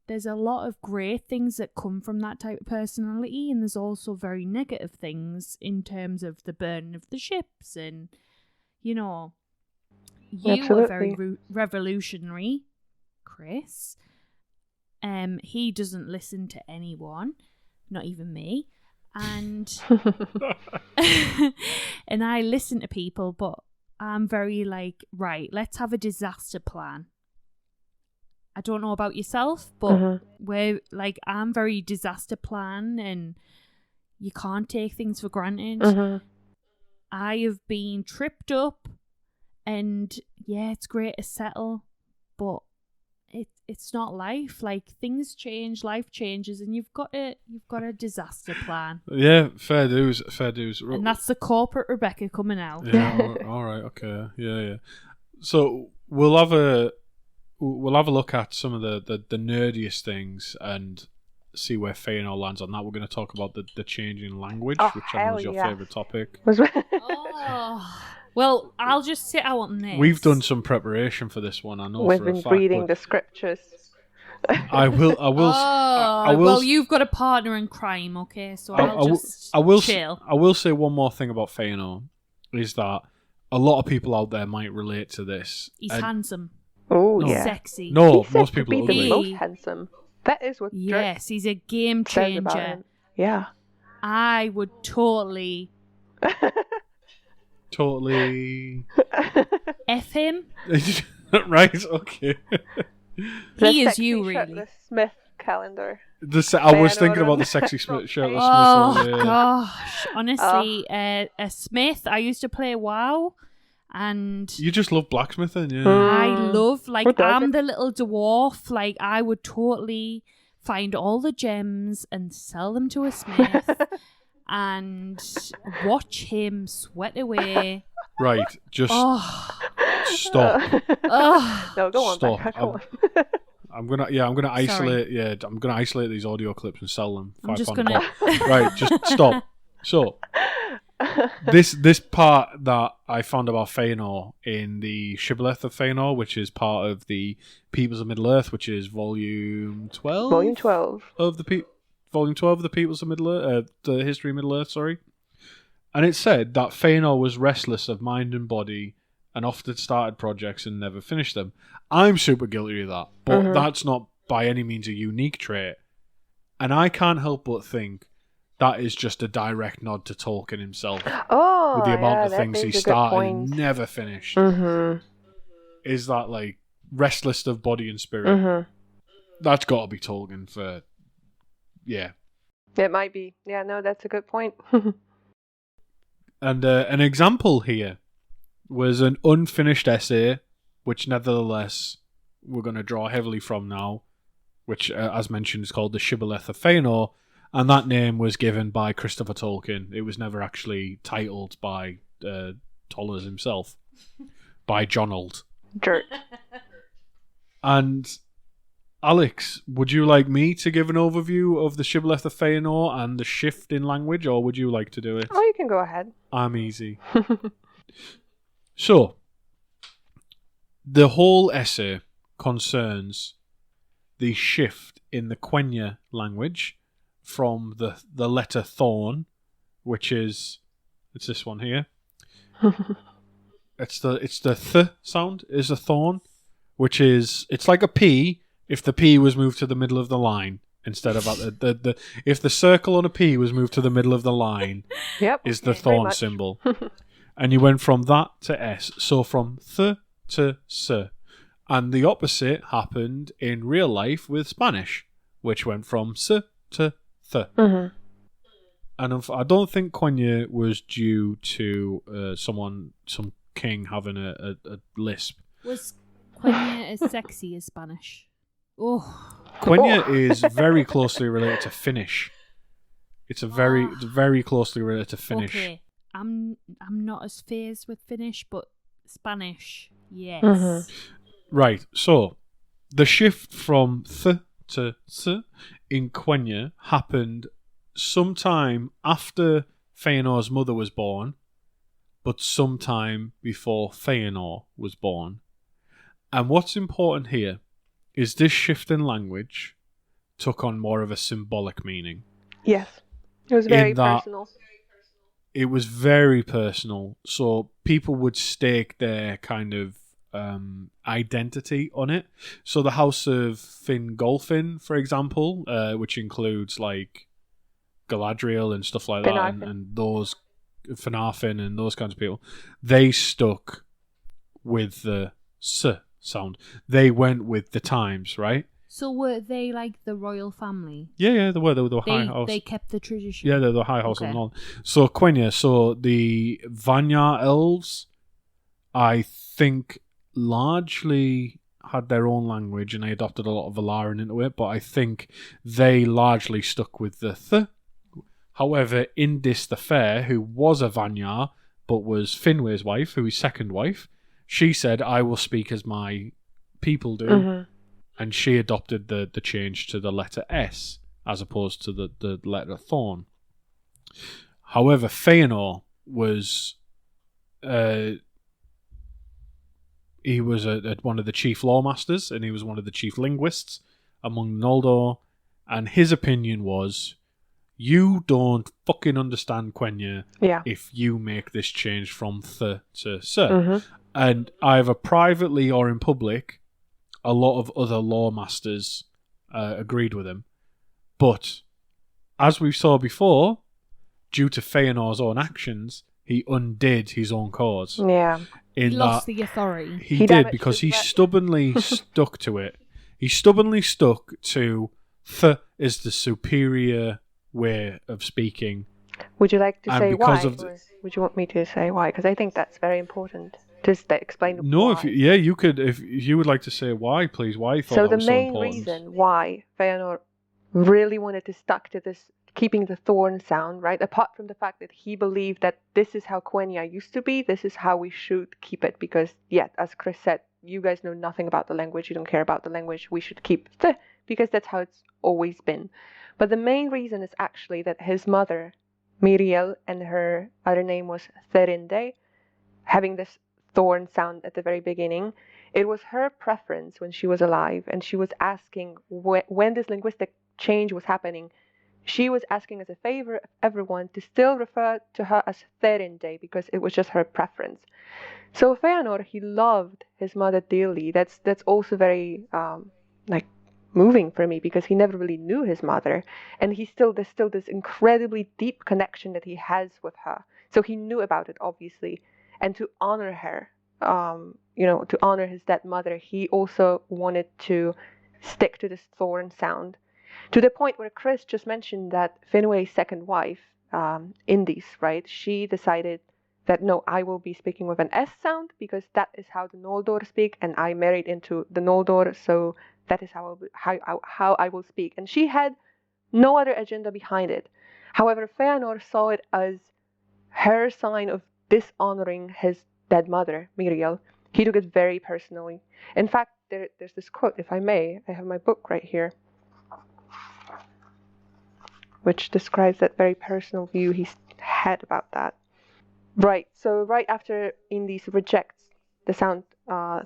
Speaker 2: There's a lot of great things that come from that type of personality. And there's also very negative things in terms of the burning of the ships. And, you are very revolutionary, Chris. He doesn't listen to anyone, not even me. And and I listen to people, but I'm very like, right, let's have a disaster plan. I don't know about yourself, but I'm very disaster plan, and you can't take things for granted. I have been tripped up, and yeah, it's great to settle, but it's not life. Like, things change, life changes, and you've got a disaster plan.
Speaker 1: Yeah, fair dues.
Speaker 2: And that's the corporate Rebecca coming out.
Speaker 1: Yeah, all right, okay, yeah. So we'll have a look at some of the nerdiest things and see where Fëanor lands on that. We're going to talk about the changing language, which I know is your favourite topic.
Speaker 2: Well, I'll just sit out on this.
Speaker 1: We've done some preparation for this one, I know.
Speaker 3: We've been reading the scriptures.
Speaker 1: I will.
Speaker 2: Well, you've got a partner in crime, okay? So I will chill.
Speaker 1: I will say one more thing about Fëanor, is that a lot of people out there might relate to this.
Speaker 2: He's handsome.
Speaker 3: Oh, yeah.
Speaker 2: Sexy.
Speaker 1: No,
Speaker 3: he's
Speaker 1: most people
Speaker 3: are
Speaker 1: ugly.
Speaker 3: the most handsome. That is what.
Speaker 2: Yes, he's a game changer.
Speaker 3: Yeah.
Speaker 2: I would totally. F him.
Speaker 1: Right, okay.
Speaker 2: He is you, really.
Speaker 3: The Smith calendar.
Speaker 1: I was thinking about the sexy shirtless Smith.
Speaker 2: Oh, gosh. Honestly, a Smith, I used to play WoW, and...
Speaker 1: You just love blacksmithing, yeah.
Speaker 2: I love, I'm the little dwarf. Like, I would totally find all the gems and sell them to a Smith. And watch him sweat away.
Speaker 1: Right, just stop.
Speaker 3: No, go on.
Speaker 1: Stop.
Speaker 3: Becca, go on.
Speaker 1: I'm gonna isolate. Sorry. Yeah, I'm gonna isolate these audio clips and sell them.
Speaker 2: I'm just gonna.
Speaker 1: Right, just stop. So, this part that I found about Fëanor in the Shibboleth of Fëanor, which is part of the Peoples of Middle Earth, which is volume 12.
Speaker 3: Volume 12
Speaker 1: of the Volume 12 of the Peoples of Middle Earth, the History of Middle Earth, sorry. And it said that Fëanor was restless of mind and body and often started projects and never finished them. I'm super guilty of that, but that's not by any means a unique trait. And I can't help but think that is just a direct nod to Tolkien himself.
Speaker 3: Oh,
Speaker 1: With the amount
Speaker 3: yeah,
Speaker 1: of things
Speaker 3: that
Speaker 1: he
Speaker 3: is a good
Speaker 1: started
Speaker 3: point.
Speaker 1: and never finished.
Speaker 3: Mm-hmm.
Speaker 1: Is that like restless of body and spirit?
Speaker 3: Mm-hmm.
Speaker 1: That's got to be Tolkien for, yeah.
Speaker 3: It might be. Yeah, no, that's a good point.
Speaker 1: And an example here was an unfinished essay, which nevertheless we're going to draw heavily from now, which, as mentioned, is called The Shibboleth of Fëanor, and that name was given by Christopher Tolkien. It was never actually titled by Tollers himself, by Jonald.
Speaker 3: Dirt.
Speaker 1: And Aleks, would you like me to give an overview of The Shibboleth of Fëanor and the shift in language, or would you like to do it?
Speaker 3: Oh, you can go ahead.
Speaker 1: I'm easy. So, the whole essay concerns the shift in the Quenya language from the letter thorn, which is, it's this one here. It's the th sound is a thorn, which is, it's like a P if the P was moved to the middle of the line instead of at the if the circle on a P was moved to the middle of the line.
Speaker 3: Yep.
Speaker 1: Is the
Speaker 3: very
Speaker 1: thorn
Speaker 3: much.
Speaker 1: symbol. And you went from that to S. So from th to s. And the opposite happened in real life with Spanish, which went from s to th.
Speaker 3: Mm-hmm.
Speaker 1: And I don't think Quenya was due to some king having a lisp.
Speaker 2: Was Quenya as sexy as Spanish? Oh.
Speaker 1: Quenya is very closely related to Finnish. It's very closely related to Finnish.
Speaker 2: Okay. I'm not as fazed with Finnish, but Spanish, yes.
Speaker 3: Mm-hmm.
Speaker 1: Right, so the shift from th to s in Quenya happened sometime after Fëanor's mother was born, but sometime before Fëanor was born. And what's important here is this shift in language took on more of a symbolic meaning.
Speaker 3: Yes. It was very
Speaker 1: In that-
Speaker 3: personal.
Speaker 1: It was very personal, so people would stake their kind of identity on it. So the House of Fingolfin, for example, which includes like Galadriel and stuff like that, and those Finarfin and those kinds of people, they stuck with the s sound. They went with the times, right?
Speaker 2: So were they like the royal family?
Speaker 1: Yeah, they were high house.
Speaker 2: They kept the tradition.
Speaker 1: Yeah, they're the high house
Speaker 2: Okay.
Speaker 1: and all. So Quenya, so the Vanya elves, I think, largely had their own language and they adopted a lot of Valarin into it, but I think they largely stuck with the th. However, Indis the Fair, who was a Vanya, but was Finwë's wife, who is second wife, she said, I will speak as my people do.
Speaker 3: Mm-hmm.
Speaker 1: And she adopted the change to the letter S as opposed to the letter thorn. However, Fëanor was he was one of the chief lawmasters and he was one of the chief linguists among Noldor, and his opinion was, you don't fucking understand Quenya if you make this change from th to s.
Speaker 3: Mm-hmm.
Speaker 1: And either privately or in public, a lot of other lawmasters agreed with him. But, as we saw before, due to Fëanor's own actions, he undid his own cause.
Speaker 3: Yeah.
Speaker 2: He lost the authority.
Speaker 1: He did,
Speaker 3: damaged
Speaker 1: because he
Speaker 3: his rep.
Speaker 1: stubbornly stuck to it. He stubbornly stuck to th is the superior way of speaking.
Speaker 3: Would you like to
Speaker 1: And
Speaker 3: say
Speaker 1: because
Speaker 3: why?
Speaker 1: of the-
Speaker 3: Or would you want me to say why? Because I think that's very important. Just to explain
Speaker 1: No,
Speaker 3: why.
Speaker 1: if you could, if you would like to say why, please, why you thought
Speaker 3: So
Speaker 1: that
Speaker 3: the
Speaker 1: was so
Speaker 3: main
Speaker 1: important.
Speaker 3: reason why Fëanor really wanted to stuck to this, keeping the thorn sound, right? Apart from the fact that he believed that this is how Quenya used to be, this is how we should keep it. Because, yeah, as Chris said, you guys know nothing about the language. You don't care about the language. We should keep th, because that's how it's always been. But the main reason is actually that his mother, Miriel, and her other name was Therinde, having this thorn sound at the very beginning, it was her preference when she was alive, and she was asking when this linguistic change was happening, she was asking as a favor of everyone to still refer to her as Therinde, because it was just her preference. So Fëanor, he loved his mother dearly. That's also very like moving for me because he never really knew his mother, and there's still this incredibly deep connection that he has with her. So he knew about it, obviously, and to honor her, to honor his dead mother, he also wanted to stick to this thorn sound, to the point where Chris just mentioned that Finway's second wife, Indies, right? She decided that no, I will be speaking with an S sound because that is how the Noldor speak, and I married into the Noldor, so that is how I will speak. And she had no other agenda behind it. However, Fëanor saw it as her sign of dishonoring his dead mother, Miriel. He took it very personally. In fact, there's this quote, if I may. I have my book right here, which describes that very personal view he had about that. Right, so right after Indies rejects the sound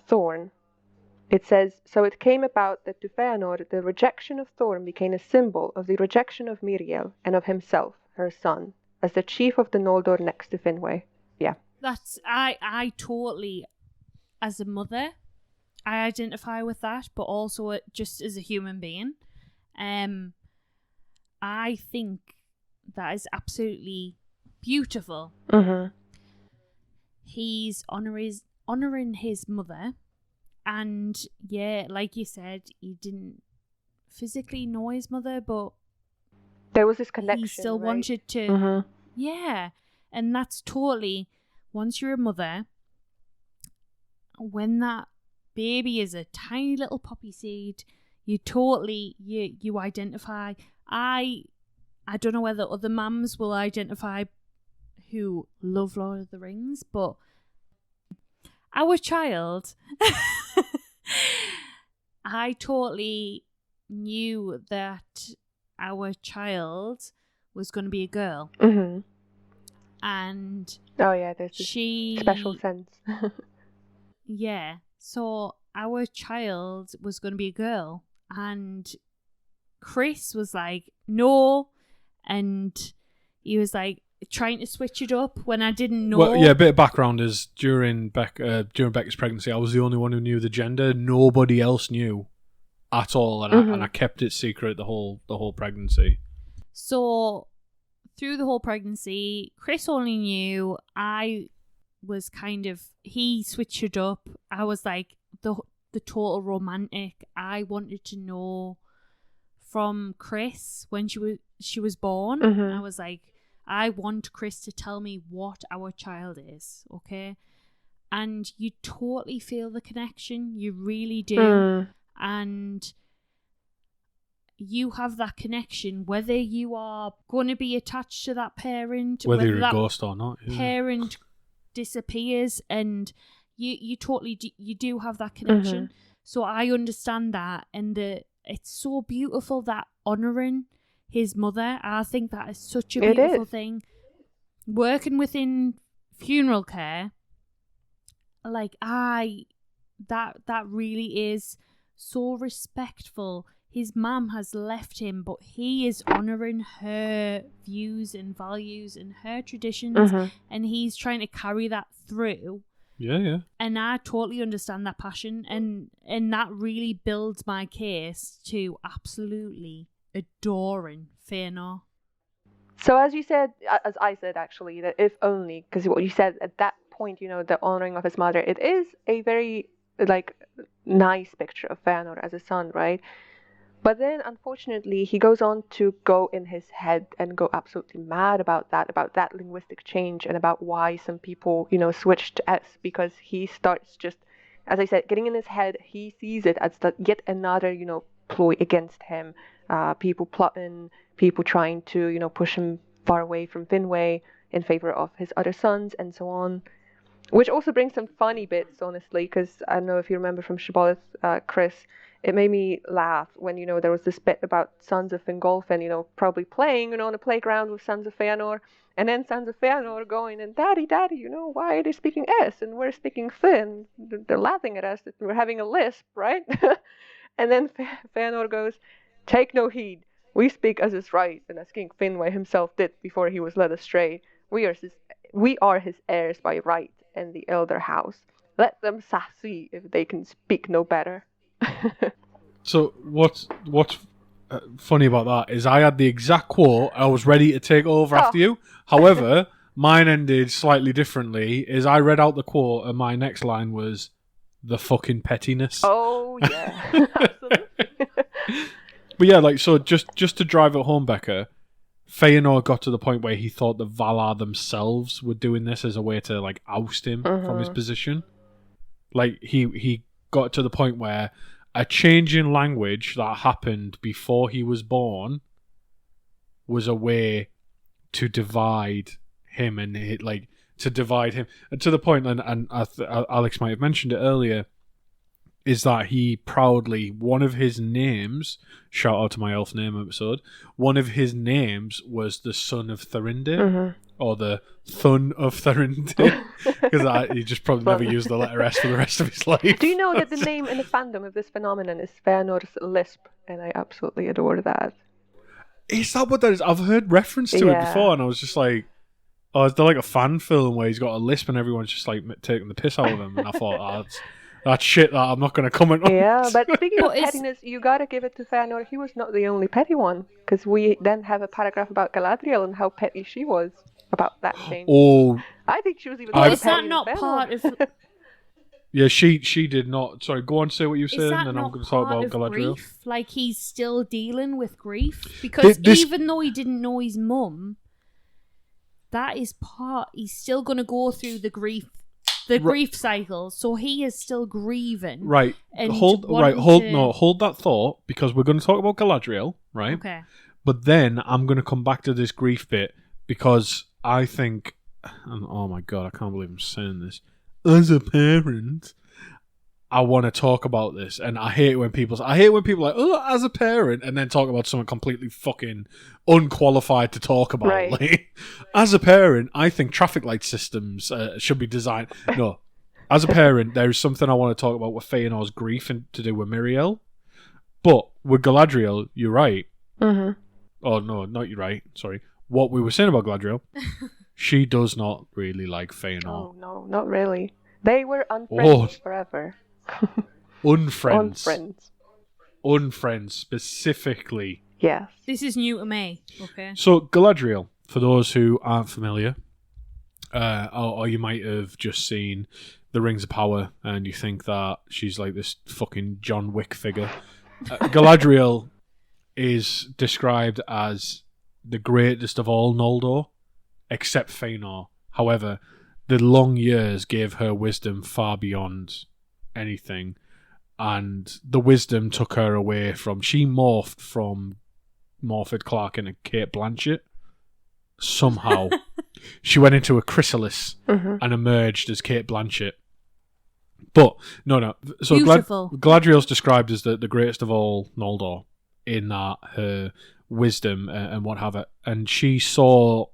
Speaker 3: thorn, it says, so it came about that to Fëanor the rejection of Thorn became a symbol of the rejection of Miriel and of himself, her son, as the chief of the Noldor next to Finwë. Yeah.
Speaker 2: That's I totally, as a mother, I identify with that, but also just as a human being. I think that is absolutely beautiful.
Speaker 3: Mm-hmm.
Speaker 2: He's honouring his mother, and yeah, like you said, he didn't physically know his mother, but
Speaker 3: there was this connection.
Speaker 2: He still
Speaker 3: right?
Speaker 2: wanted to,
Speaker 3: Mm-hmm.
Speaker 2: yeah, and that's totally. Once you're a mother, when that baby is a tiny little poppy seed, you totally you identify. I don't know whether other mums will identify who love Lord of the Rings, but our child, I totally knew that our child was going to be a girl.
Speaker 3: Mm-hmm.
Speaker 2: And
Speaker 3: oh yeah, there's this special sense.
Speaker 2: Yeah, so our child was going to be a girl, and Chris was like, no, and he was like trying to switch it up when I didn't know.
Speaker 1: Well, yeah, a bit of background is during Becca's pregnancy, I was the only one who knew the gender. Nobody else knew at all, and I kept it secret the whole pregnancy.
Speaker 2: So through the whole pregnancy, Chris only knew. I was he switched it up. I was like the total romantic. I wanted to know from Chris when she was born. I was like, I want Chris to tell me what our child is, okay? And you totally feel the connection. You really do. And you have that connection, whether you are going to be attached to that parent,
Speaker 1: whether you're a ghost or not. Yeah.
Speaker 2: Parent disappears, and you totally you do have that connection. So I understand that, and it's so beautiful, that honouring his mother. I think that is such a beautiful thing. Working within funeral care, like that really is so respectful. His mum has left him, but he is honouring her views and values and her traditions, and he's trying to carry that through.
Speaker 1: Yeah.
Speaker 2: And I totally understand that passion, and that really builds my case to absolutely adoring Fëanor.
Speaker 3: So as you said, as I said actually, that if only, because what you said at that point, the honouring of his mother, it is a very nice picture of Fëanor as a son, right? But then, unfortunately, he goes on to go in his head and go absolutely mad about that linguistic change, and about why some people, switch to S, because he starts just, as I said, getting in his head. He sees it as yet another, ploy against him. People plotting, people trying to, push him far away from Finwë in favor of his other sons, and so on. Which also brings some funny bits, honestly, because I don't know if you remember from Shibboleth, Chris, it made me laugh when, there was this bit about Sons of Fingolfin, probably playing, on a playground with Sons of Fëanor, and then Sons of Fëanor going, and Daddy, why are they speaking S, and we're speaking Fin? They're laughing at us, that we're having a lisp, right? And then Fëanor goes, take no heed, we speak as is right, and as King Finwë himself did before he was led astray. We are his heirs by right, and the elder house. Let them see if they can speak no better.
Speaker 1: So what's funny about that is I had the exact quote. I was ready to take over after you. However, mine ended slightly differently. Is I read out the quote and my next line was the fucking pettiness.
Speaker 3: Oh yeah, absolutely.
Speaker 1: But yeah, like so. Just to drive it home, Becca, Fëanor got to the point where he thought the Valar themselves were doing this as a way to like oust him from his position. Like he got to the point where a change in language that happened before he was born was a way to divide him and to divide him, and to the point, and Aleks might have mentioned it earlier, is that he proudly, one of his names, shout out to my elf name episode, one of his names was the son of Thorinde, or the Thun of Thorinde, because he just probably never used the letter S for the rest of his life.
Speaker 3: Do you know that the name in the fandom of this phenomenon is Fëanor's lisp, and I absolutely adore that.
Speaker 1: Is that what that is? I've heard reference to it before, and I was just like, oh, is there like a fan film where he's got a lisp and everyone's just like taking the piss out of him? And I thought, that's shit that I'm not going to comment on.
Speaker 3: Yeah, but speaking of pettiness, you gotta give it to Fëanor. He was not the only petty one, because we then have a paragraph about Galadriel and how petty she was about that change.
Speaker 1: Oh,
Speaker 3: I think she was even
Speaker 2: But
Speaker 3: more
Speaker 2: is that
Speaker 3: petty
Speaker 2: not
Speaker 3: than
Speaker 2: part
Speaker 3: Fëanor.
Speaker 2: of...
Speaker 1: yeah, she did not. Sorry, go on, say what you
Speaker 2: Is
Speaker 1: said,
Speaker 2: that
Speaker 1: and then I'm
Speaker 2: not
Speaker 1: going to talk
Speaker 2: part
Speaker 1: about
Speaker 2: of
Speaker 1: Galadriel.
Speaker 2: grief? Like, he's still dealing with grief? Because even though he didn't know his mum, that is part... He's still going to go through the grief cycle, so he is still grieving.
Speaker 1: Right.
Speaker 2: And
Speaker 1: hold that thought, because we're going to talk about Galadriel, right?
Speaker 2: Okay.
Speaker 1: But then I'm going to come back to this grief bit, because I think, and oh my god, I can't believe I'm saying this. As a parent, I want to talk about this, and I hate when people are like, oh, as a parent, and then talk about something completely fucking unqualified to talk about.
Speaker 3: Right.
Speaker 1: Like, as a parent, I think traffic light systems should be designed. No, as a parent, there is something I want to talk about with Fëanor's grief and to do with Miriel. But with Galadriel, you're right. Oh no, not you're right. Sorry. What we were saying about Galadriel, she does not really like Fëanor.
Speaker 3: Oh no, not really. They were unfriends forever.
Speaker 1: Unfriends, specifically.
Speaker 3: Yes.
Speaker 2: This is new to me. Okay.
Speaker 1: So, Galadriel, for those who aren't familiar, or you might have just seen The Rings of Power and you think that she's like this fucking John Wick figure. Galadriel is described as the greatest of all Noldor, except Fëanor. However, the long years gave her wisdom far beyond anything, and the wisdom took her away from... She morphed from Morfydd Clark into Kate Blanchett. Somehow. She went into a chrysalis and emerged as Kate Blanchett. But, no. So Galadriel's described as the greatest of all Noldor, in that her wisdom and what have it. And she saw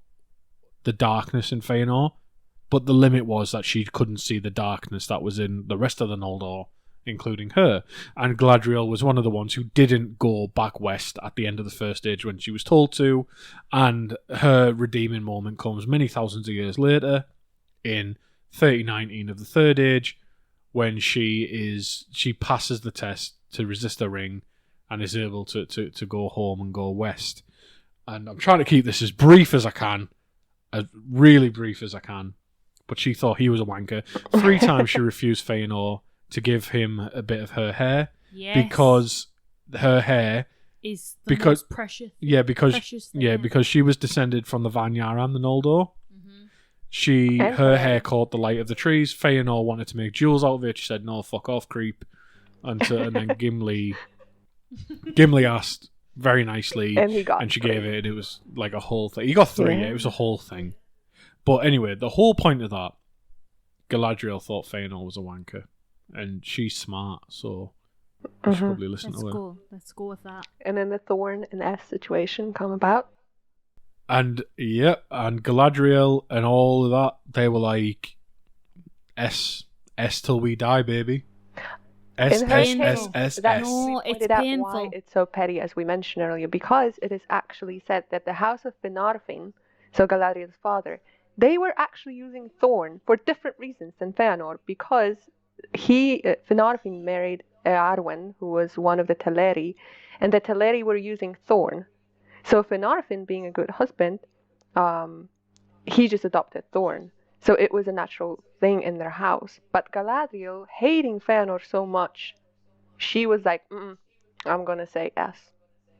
Speaker 1: the darkness in Fëanor, but the limit was that she couldn't see the darkness that was in the rest of the Noldor, including her. And Galadriel was one of the ones who didn't go back west at the end of the First Age when she was told to, and her redeeming moment comes many thousands of years later in 3019 of the Third Age, when she passes the test to resist the ring and is able to go home and go west. And I'm trying to keep this as brief as I can, as really brief as I can, but she thought he was a wanker. 3 times she refused Fëanor to give him a bit of her hair, because her hair
Speaker 2: is the most precious.
Speaker 1: Precious thing. Because she was descended from the Vanyaran, the Noldor. Her hair caught the light of the trees. Fëanor wanted to make jewels out of it. She said, "No, fuck off, creep." And then Gimli asked very nicely, and she gave it. And it was like a whole thing. He got 3. Yeah, it was a whole thing. But anyway, the whole point of that, Galadriel thought Fëanor was a wanker, and she's smart, so we should probably listen to her.
Speaker 2: Let's go with that.
Speaker 3: And then the Thorn and S situation come about.
Speaker 1: And and Galadriel and all of that, they were like, S till we die, baby. S.
Speaker 2: No, it's painful.
Speaker 3: Why it's so petty, as we mentioned earlier, because it is actually said that the House of Finarfin, so Galadriel's father, they were actually using Thorn for different reasons than Fëanor, because Fëanor married Arwen, who was one of the Teleri, and the Teleri were using Thorn. So Fëanor, being a good husband, he just adopted Thorn. So it was a natural thing in their house. But Galadriel, hating Fëanor so much, she was like, I'm gonna say yes,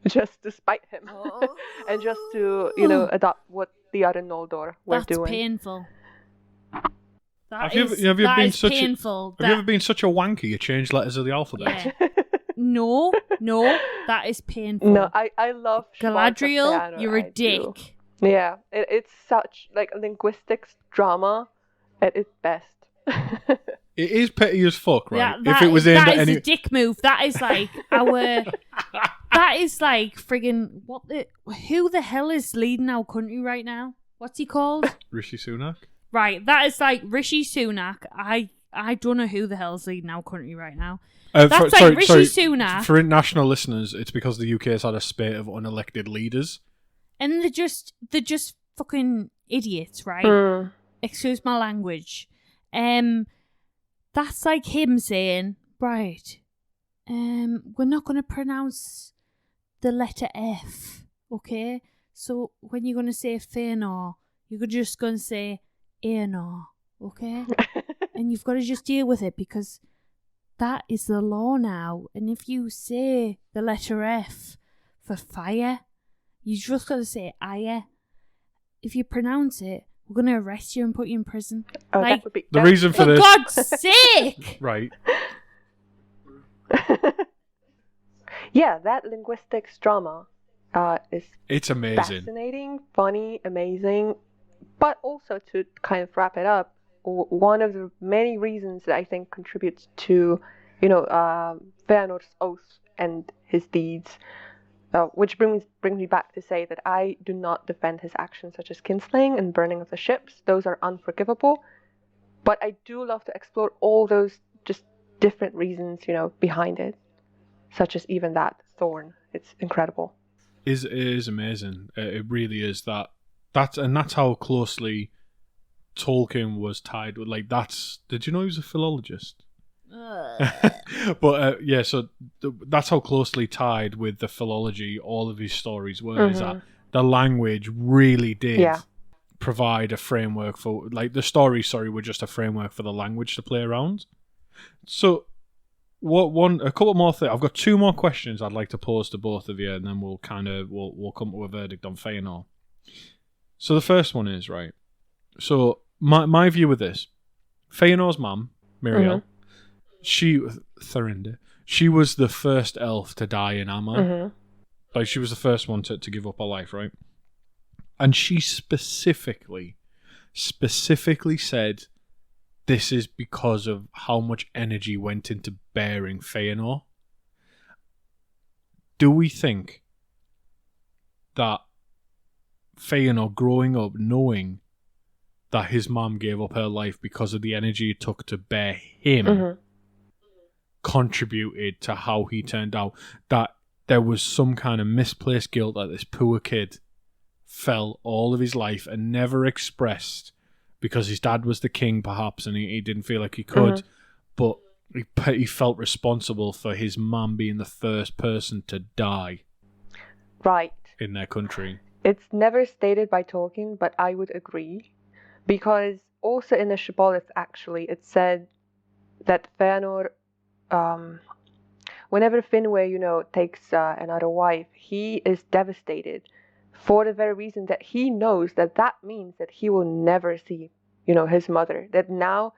Speaker 3: just to spite him, and just to adopt what the other Noldor were doing.
Speaker 2: That's painful.
Speaker 1: Have you ever been such a wanker you change letters of the alphabet?
Speaker 2: Yeah. No, that is painful.
Speaker 3: No, I love
Speaker 2: Galadriel, you're a dick.
Speaker 3: Do. Yeah, it's such like linguistics drama at its best.
Speaker 1: It is petty as fuck, right?
Speaker 2: Yeah,
Speaker 1: if it was aimed at
Speaker 2: a dick move. That is like our. That is like friggin' who the hell is leading our country right now? What's he called?
Speaker 1: Rishi Sunak.
Speaker 2: Right, that is like Rishi Sunak. I don't know who the hell's leading our country right now. Rishi Sunak.
Speaker 1: For international listeners, it's because the UK has had a spate of unelected leaders.
Speaker 2: And they're just fucking idiots, right? Excuse my language. That's like him saying, right, we're not going to pronounce the letter F, okay? So when you're going to say Fëanor, you're just going to say Fëanor, okay? And you've got to just deal with it because that is the law now. And if you say the letter F for fire, you just got to say Aya. If you pronounce it, we're going to arrest you and put you in prison.
Speaker 3: Oh, like, that would be...
Speaker 1: The reason for this...
Speaker 2: For God's sake!
Speaker 1: Right.
Speaker 3: Yeah, that linguistics drama is...
Speaker 1: It's amazing.
Speaker 3: Fascinating, funny, amazing. But also, to kind of wrap it up, one of the many reasons that I think contributes to, Fëanor's oath and his deeds, which brings me back to say that I do not defend his actions such as kinslaying and burning of the ships. Those are unforgivable. But I do love to explore all those just different reasons, behind it, such as even that thorn. It's incredible.
Speaker 1: It is amazing. It really is. That's how closely Tolkien was tied with. Like, did you know he was a philologist? But so that's how closely tied with the philology all of his stories were. Is that the language really did provide a framework for, like, the stories. Were just a framework for the language to play around. So, a couple more things. I've got two more questions I'd like to pose to both of you, and then we'll come to a verdict on Fëanor. So the first one is, right. So my view of this, Fëanor's mum, Miriel. Thorinde. She was the first elf to die in Aman. Like, she was the first one to give up her life, right? And she specifically said this is because of how much energy went into bearing Fëanor. Do we think that Fëanor growing up knowing that his mum gave up her life because of the energy it took to bear him contributed to how he turned out, that there was some kind of misplaced guilt that this poor kid felt all of his life and never expressed because his dad was the king perhaps and he didn't feel like he could, but he felt responsible for his mum being the first person to die in their country.
Speaker 3: It's never stated by Tolkien, but I would agree, because also in the Shibboleth actually it said that Fëanor, whenever Finwë, takes another wife, he is devastated for the very reason that he knows that means that he will never see, his mother. That now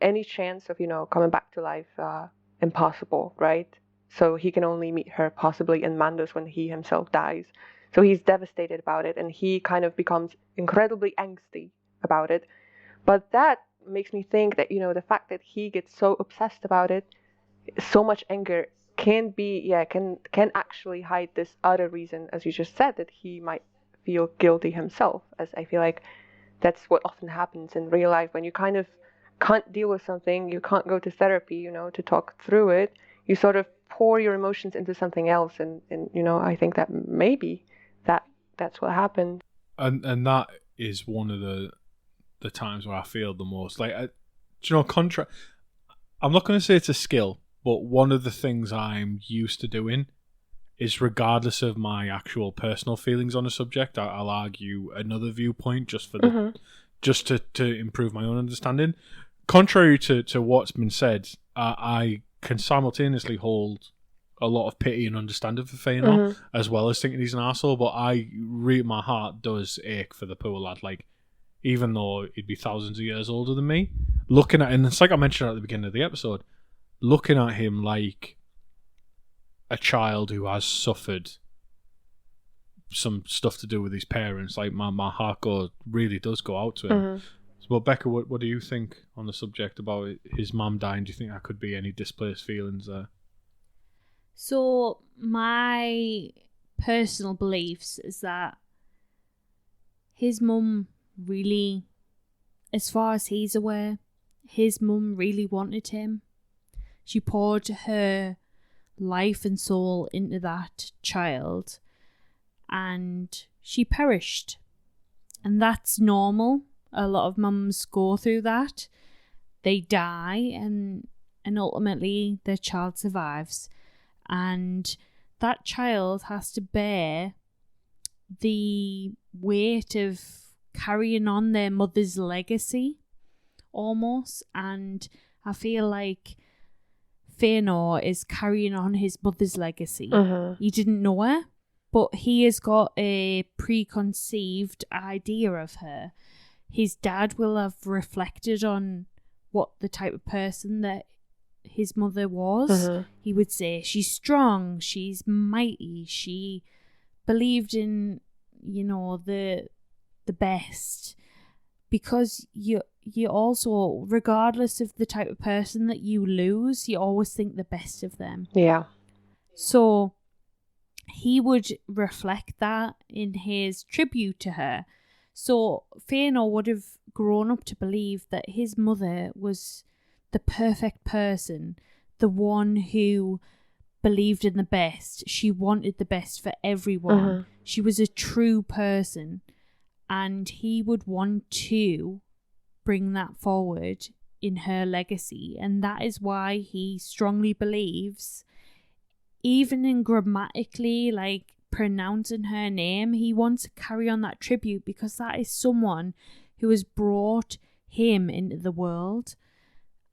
Speaker 3: any chance of, coming back to life, impossible, right? So he can only meet her possibly in Mandos when he himself dies. So he's devastated about it, and he kind of becomes incredibly angsty about it. But that makes me think that, the fact that he gets so obsessed about it, so much anger can actually hide this other reason, as you just said, that he might feel guilty himself, as I feel like that's what often happens in real life. When you kind of can't deal with something, you can't go to therapy, to talk through it, you sort of pour your emotions into something else, and I think that maybe that's what happened.
Speaker 1: And that is one of the times where I feel the most like, I'm not going to say it's a skill, but one of the things I'm used to doing is, regardless of my actual personal feelings on a subject, I'll argue another viewpoint just for the just to improve my own understanding. Contrary to what's been said, I can simultaneously hold a lot of pity and understanding for Fëanor, as well as thinking he's an arsehole, but my heart does ache for the poor lad. Like, even though he'd be thousands of years older than me, looking at, and it's like I mentioned at the beginning of the episode, looking at him like a child who has suffered some stuff to do with his parents, like my heart really does go out to him. But Becca, what do you think on the subject about his mum dying? Do you think that could be any displaced feelings there?
Speaker 2: So my personal beliefs is that his mum really, as far as he's aware, his mum really wanted him. She poured her life and soul into that child, and she perished. And that's normal. A lot of mums go through that. They die, and ultimately their child survives. And that child has to bear the weight of carrying on their mother's legacy, almost. And I feel like Fëanor is carrying on his mother's legacy. He didn't know her, but he has got a preconceived idea of her. His dad will have reflected on what the type of person that his mother was. He would say she's strong, she's mighty, she believed in, the best. Because you also, regardless of the type of person that you lose, you always think the best of them.
Speaker 3: Yeah.
Speaker 2: So he would reflect that in his tribute to her. So Fëanor would have grown up to believe that his mother was the perfect person, the one who believed in the best. She wanted the best for everyone. She was a true person, and he would want to bring that forward in her legacy. And that is why he strongly believes, even in grammatically, like pronouncing her name, he wants to carry on that tribute, because that is someone who has brought him into the world,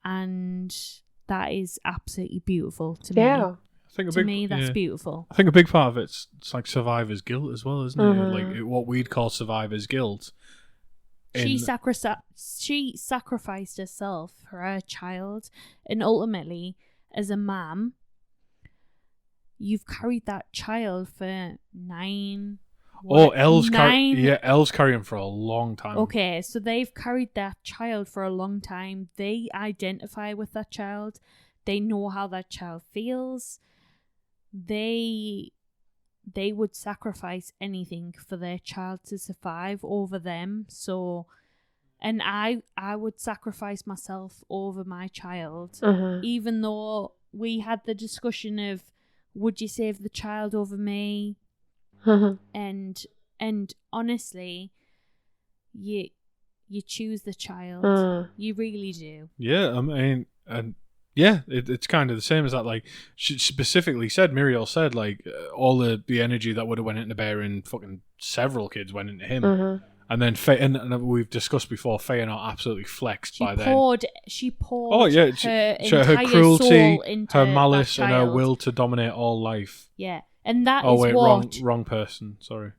Speaker 2: and that is absolutely beautiful to me.
Speaker 3: Yeah.
Speaker 2: That's beautiful.
Speaker 1: I think a big part of it's like survivor's guilt as well, isn't it? Like what we'd call survivor's guilt.
Speaker 2: She sacrificed herself for her child, and ultimately, as a mom, you've carried that child for 9.
Speaker 1: Elves carry him for a long time.
Speaker 2: Okay, so they've carried that child for a long time. They identify with that child. They know how that child feels. They would sacrifice anything for their child to survive over them. So, and I would sacrifice myself over my child, even though we had the discussion of, would you save the child over me? And honestly, you choose the child. You really do.
Speaker 1: Yeah, I mean, and yeah, it's kind of the same as that. Like, she specifically said, Muriel said, like, all the energy that would have went into bearing fucking several kids went into him. And then, and we've discussed before, Fëanor absolutely flexed
Speaker 2: She
Speaker 1: by
Speaker 2: poured her entire
Speaker 1: cruelty,
Speaker 2: soul into
Speaker 1: her malice,
Speaker 2: that
Speaker 1: and her
Speaker 2: child.
Speaker 1: will to dominate all life.
Speaker 2: Yeah, and that
Speaker 1: Oh
Speaker 2: is
Speaker 1: wait,
Speaker 2: what...
Speaker 1: wrong person. Sorry,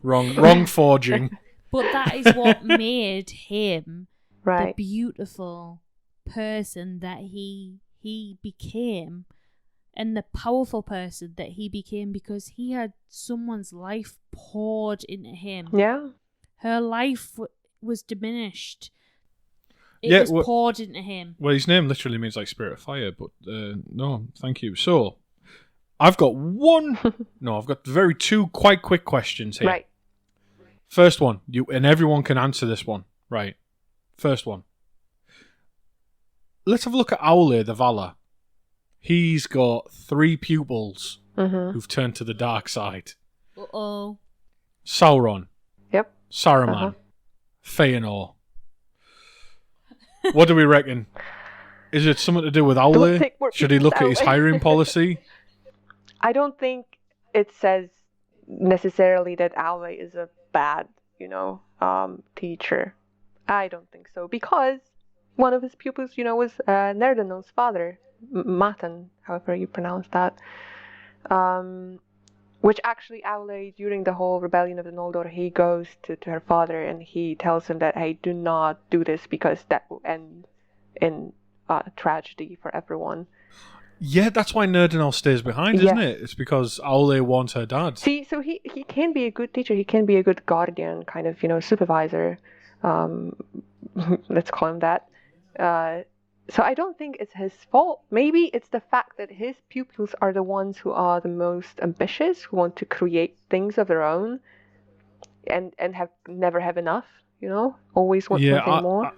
Speaker 1: wrong forging.
Speaker 2: But that is what made him the
Speaker 3: Right.
Speaker 2: beautiful person that he became, and the powerful person that he became, because he had someone's life poured into him.
Speaker 3: Yeah.
Speaker 2: Her life was diminished. It was poured into him.
Speaker 1: Well, his name literally means like spirit of fire, but no, thank you. So, I've got two quite quick questions here.
Speaker 3: Right.
Speaker 1: First one, and everyone can answer this one. Right. First one. Let's have a look at Aule the Valar. He's got 3 pupils who've turned to the dark side.
Speaker 2: Uh-oh.
Speaker 1: Sauron.
Speaker 3: Yep.
Speaker 1: Saruman. Fëanor. What do we reckon? Is it something to do with
Speaker 3: Don't
Speaker 1: Owley?
Speaker 3: take more
Speaker 1: Should he
Speaker 3: people's
Speaker 1: look at his
Speaker 3: Owley.
Speaker 1: hiring policy?
Speaker 3: I don't think it says necessarily that Owley is a bad, teacher. I don't think so, because one of his pupils, was Nerdanel's father, Matan, however you pronounce that. Which actually Owley, during the whole rebellion of the Noldor, he goes to her father and he tells him that, hey, do not do this because that will end in tragedy for everyone.
Speaker 1: Yeah, that's why Nerdanel stays behind, isn't it? It's because Owley wants her dad.
Speaker 3: See, so he can be a good teacher. He can be a good guardian, kind of, supervisor. Let's call him that. So I don't think it's his fault. Maybe it's the fact that his pupils are the ones who are the most ambitious, who want to create things of their own, and never have enough. Always want something more.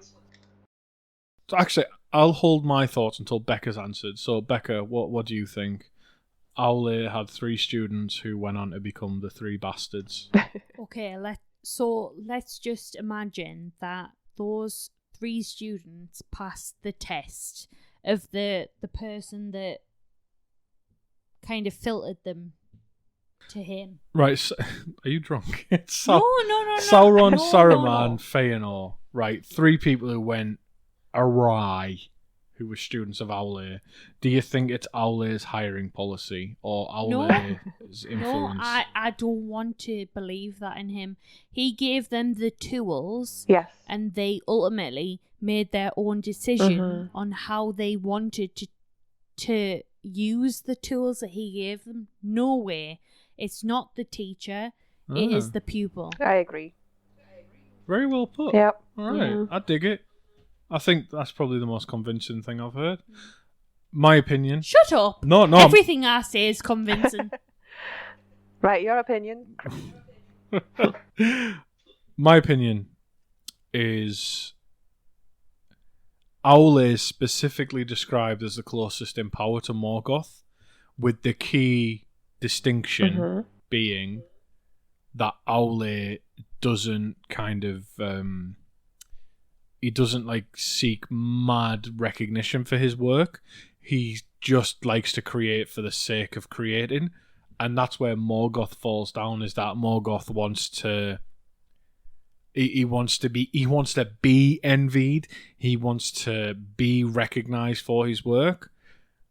Speaker 1: Actually, I'll hold my thoughts until Becca's answered. So, Becca, what do you think? Owley had 3 students who went on to become the 3 bastards.
Speaker 2: Okay, let's just imagine that those 3 students passed the test of the person that kind of filtered them to him.
Speaker 1: Right, so, are you drunk? It's
Speaker 2: No.
Speaker 1: Sauron,
Speaker 2: No,
Speaker 1: Saruman,
Speaker 2: no.
Speaker 1: Fëanor. Right, 3 people who went awry, who were students of Owley. Do you think it's Owley's hiring policy or Owley's influence?
Speaker 2: No, I don't want to believe that in him. He gave them the tools,
Speaker 3: Yes.
Speaker 2: and they ultimately made their own decision on how they wanted to use the tools that he gave them. No way. It's not the teacher, it is the pupil.
Speaker 3: I agree.
Speaker 1: Very well put.
Speaker 3: Yep.
Speaker 1: All right, I dig it. I think that's probably the most convincing thing I've heard. My opinion.
Speaker 2: Shut up.
Speaker 1: No.
Speaker 2: Everything I say is convincing.
Speaker 3: Right, your opinion.
Speaker 1: My opinion is Owley is specifically described as the closest in power to Morgoth, with the key distinction being that Owley doesn't kind of he doesn't seek mad recognition for his work. He just likes to create for the sake of creating, and that's where Morgoth falls down. Is that Morgoth wants to he wants to be envied. He wants to be recognized for his work.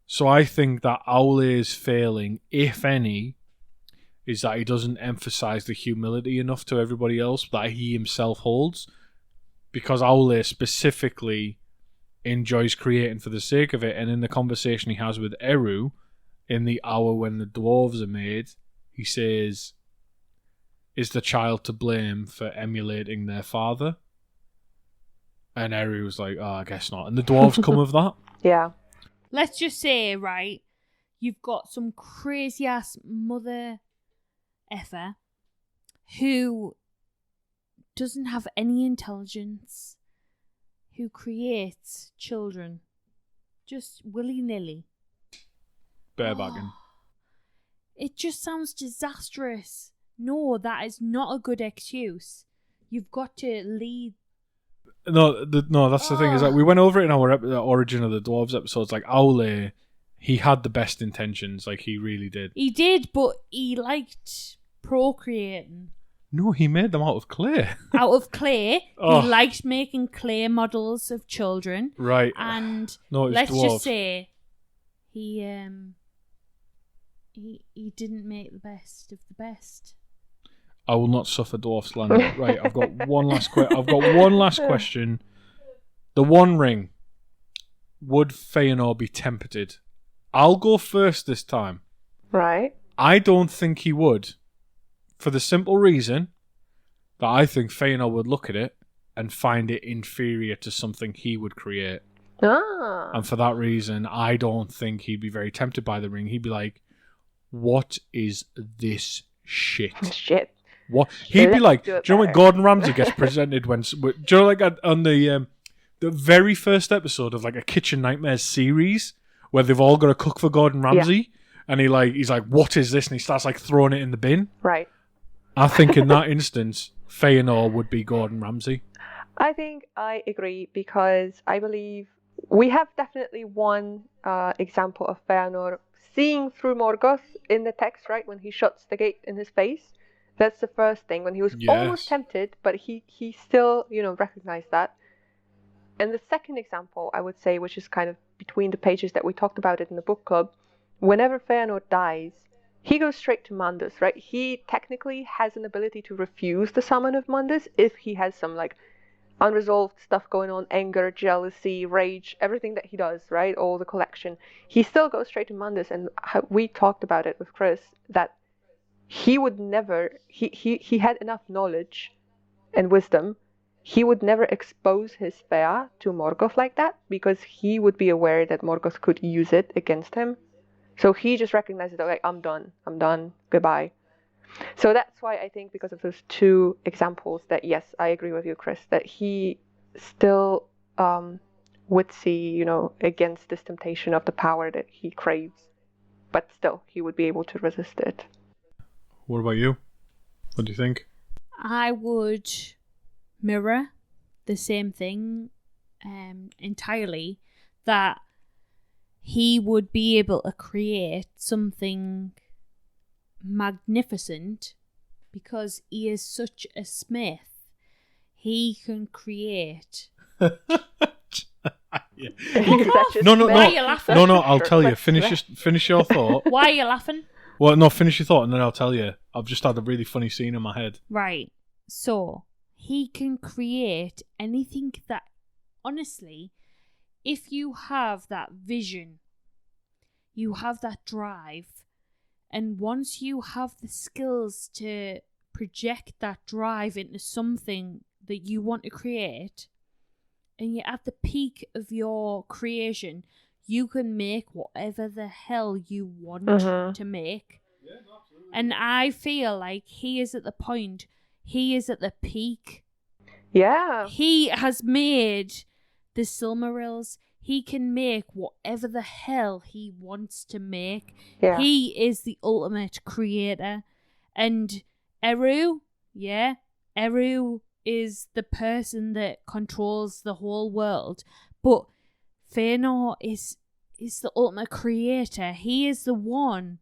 Speaker 1: So I think that Owley's failing, if any, is that he doesn't emphasize the humility enough to everybody else that he himself holds. Because Owley specifically enjoys creating for the sake of it, and in the conversation he has with Eru, in the hour when the dwarves are made, he says, is the child to blame for emulating their father? And Eru was like, oh, I guess not. And the dwarves come of that.
Speaker 3: Yeah.
Speaker 2: Let's just say, right, you've got some crazy ass mother effer who doesn't have any intelligence, who creates children just willy-nilly.
Speaker 1: Barebagging.
Speaker 2: It just sounds disastrous. No, that is not a good excuse. You've got to lead.
Speaker 1: No, that's the thing, is that we went over it in our Origin of the Dwarves episodes. Owley, he had the best intentions, he really did.
Speaker 2: He did, but he liked procreating.
Speaker 1: No, he made them out of clay.
Speaker 2: Out of clay.
Speaker 1: Oh.
Speaker 2: He liked making clay models of children.
Speaker 1: Right.
Speaker 2: And
Speaker 1: no,
Speaker 2: let's
Speaker 1: dwarves.
Speaker 2: just say he didn't make the best of the best.
Speaker 1: I will not suffer dwarf slander. Right, I've got one last question. The One Ring. Would Fëanor be tempted? I'll go first this time.
Speaker 3: Right.
Speaker 1: I don't think he would. For the simple reason that I think Fëanor would look at it and find it inferior to something he would create.
Speaker 3: Ah.
Speaker 1: And for that reason, I don't think he'd be very tempted by the ring. He'd be like, what is this shit?
Speaker 3: Shit.
Speaker 1: What? He'd be like, do you know when
Speaker 3: better.
Speaker 1: Gordon Ramsay gets presented do you know on the very first episode of a Kitchen Nightmares series where they've all got to cook for Gordon Ramsay and he's like, what is this? And he starts throwing it in the bin.
Speaker 3: Right.
Speaker 1: I think in that instance, Fëanor would be Gordon Ramsay.
Speaker 3: I think I agree because I believe we have definitely one example of Fëanor seeing through Morgoth in the text, right? When he shuts the gate in his face. That's the first thing. When he was almost tempted, but he still, recognized that. And the second example, I would say, which is kind of between the pages that we talked about it in the book club, whenever Fëanor dies, he goes straight to Mundus, right? He technically has an ability to refuse the summon of Mundus if he has some, unresolved stuff going on, anger, jealousy, rage, everything that he does, right? All the collection. He still goes straight to Mundus, and we talked about it with Chris, that he would never, he had enough knowledge and wisdom, he would never expose his Fëa to Morgoth like that, because he would be aware that Morgoth could use it against him. So he just recognizes that, I'm done, goodbye. So that's why I think, because of those two examples, that yes, I agree with you, Chris, that he still would see, against this temptation of the power that he craves, but still he would be able to resist it.
Speaker 1: What about you? What do you think?
Speaker 2: I would mirror the same thing entirely, that he would be able to create something magnificent because he is such a smith. He can create.
Speaker 1: No.
Speaker 2: Why are you laughing?
Speaker 1: No, I'll tell you. Finish your thought.
Speaker 2: Why are you laughing?
Speaker 1: Well, no, finish your thought and then I'll tell you. I've just had a really funny scene in my head.
Speaker 2: Right. So, he can create anything that, honestly, if you have that vision, you have that drive, and once you have the skills to project that drive into something that you want to create, and you're at the peak of your creation, you can make whatever the hell you want to make. Yeah, absolutely. And I feel like he is at the point, he is at the peak.
Speaker 3: Yeah.
Speaker 2: He has made the Silmarils. He can make whatever the hell he wants to make. Yeah. He is the ultimate creator. And Eru is the person that controls the whole world. But Fëanor is the ultimate creator. He is the one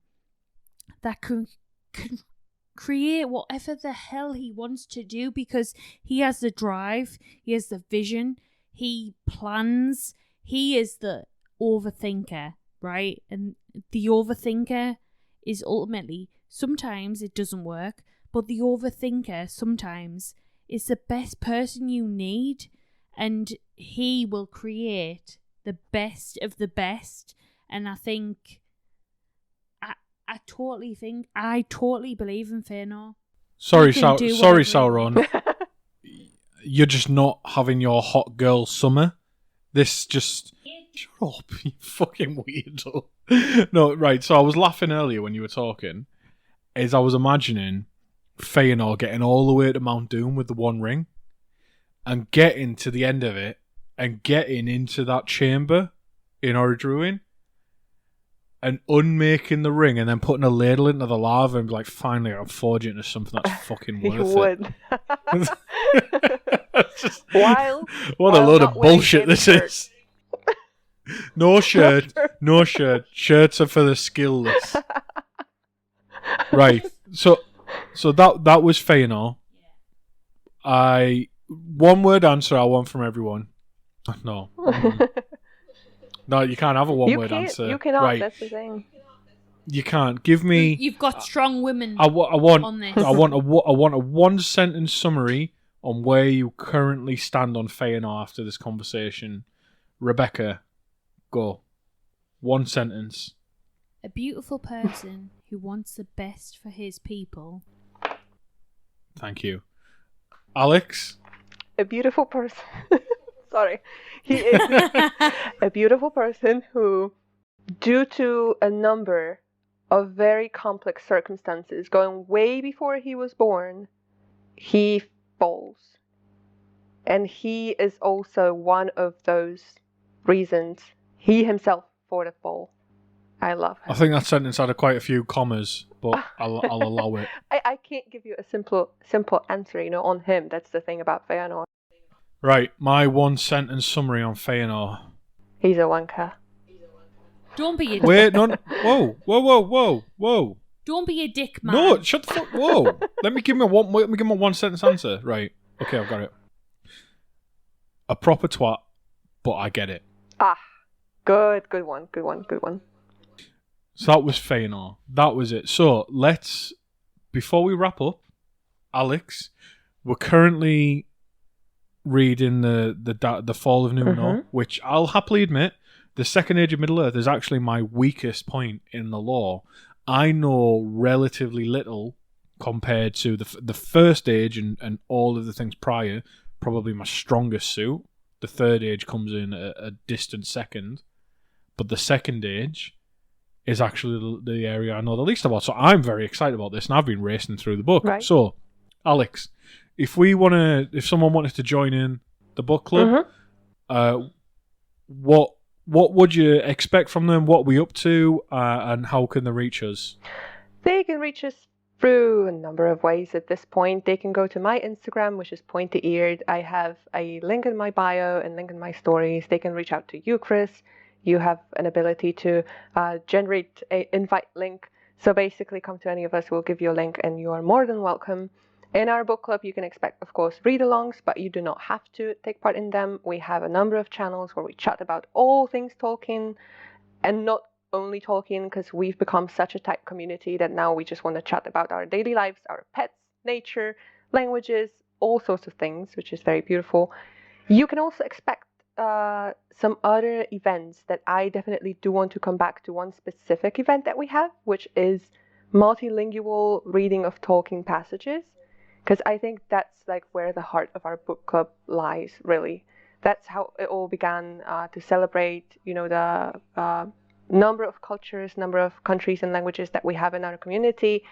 Speaker 2: that can create whatever the hell he wants to do, because he has the drive, he has the vision, he plans, he is the overthinker, right? And the overthinker is ultimately, sometimes it doesn't work, but the overthinker sometimes is the best person you need, and he will create the best of the best. And I think I totally believe in Fëanor.
Speaker 1: Sorry, Sauron. You're just not having your hot girl summer. This just... Shut up, you fucking weirdo. No, right, so I was laughing earlier when you were talking, as I was imagining Fëanor getting all the way to Mount Doom with the One Ring, and getting to the end of it, and getting into that chamber in Orodruin, and unmaking the ring, and then putting a ladle into the lava, and be like, finally, I'm forging into something that's fucking worth it. Just, what a load of bullshit this is. No shirt. Shirts are for the skillless. Right. So that was Fëanor. One word answer I want from everyone. No. No, you can't have a one-word answer.
Speaker 3: You cannot,
Speaker 1: right.
Speaker 3: That's the thing.
Speaker 1: You can't. Give me...
Speaker 2: You've got strong women
Speaker 1: on this. I want a one-sentence summary on where you currently stand on Fëanor after this conversation. Rebecca, go. One sentence.
Speaker 2: A beautiful person who wants the best for his people.
Speaker 1: Thank you. Aleks?
Speaker 3: A beautiful person... Sorry. He is a beautiful person who, due to a number of very complex circumstances going way before he was born, he falls. And he is also one of those reasons, he himself, for the fall. I love him.
Speaker 1: I think that sentence had quite a few commas, but I'll allow it.
Speaker 3: I can't give you a simple answer, on him. That's the thing about Fëanor.
Speaker 1: Right, my one-sentence summary on Fëanor.
Speaker 3: He's a wanker.
Speaker 2: Don't be a
Speaker 1: Wait, no. Whoa.
Speaker 2: Don't be a dick, man.
Speaker 1: No, shut the fuck. Whoa. Let me give him a one sentence answer. Right. Okay, I've got it. A proper twat, but I get it.
Speaker 3: Ah, good one.
Speaker 1: So that was Fëanor. That was it. So before we wrap up, Aleks, we're currently reading the Fall of Numenor, which I'll happily admit, the Second Age of Middle-earth is actually my weakest point in the lore. I know relatively little compared to the First Age and all of the things prior. Probably my strongest suit. The Third Age comes in a distant second, but the Second Age is actually the area I know the least about. So I'm very excited about this, and I've been racing through the book.
Speaker 3: Right.
Speaker 1: So, Aleks, if someone wanted to join in the book club, what would you expect from them? What are we up to, and how can they reach us?
Speaker 3: They can reach us through a number of ways at this point. They can go to my Instagram, which is Pointyeared. I have a link in my bio and link in my stories. They can reach out to you, Chris. You have an ability to generate an invite link. So basically, come to any of us. We'll give you a link, and you are more than welcome. In our book club, you can expect, of course, read-alongs, but you do not have to take part in them. We have a number of channels where we chat about all things Tolkien, and not only Tolkien, because we've become such a tight community that now we just want to chat about our daily lives, our pets, nature, languages, all sorts of things, which is very beautiful. You can also expect some other events that I definitely do want to come back to. One specific event that we have, which is multilingual reading of Tolkien passages, because I think that's like where the heart of our book club lies, really. That's how it all began, to celebrate, the number of cultures, number of countries and languages that we have in our community.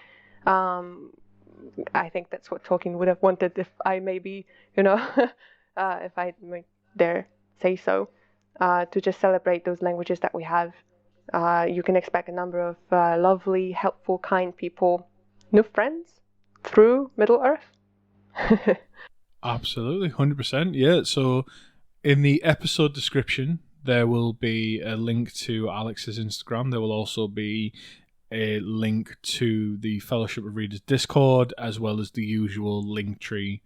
Speaker 3: I think that's what Tolkien would have wanted if I maybe, if I dare say so, to just celebrate those languages that we have. You can expect a number of lovely, helpful, kind people, new friends through Middle-earth.
Speaker 1: Absolutely, 100%. Yeah, so in the episode description, there will be a link to Alex's Instagram. There will also be a link to the Fellowship of Readers Discord, as well as the usual link tree,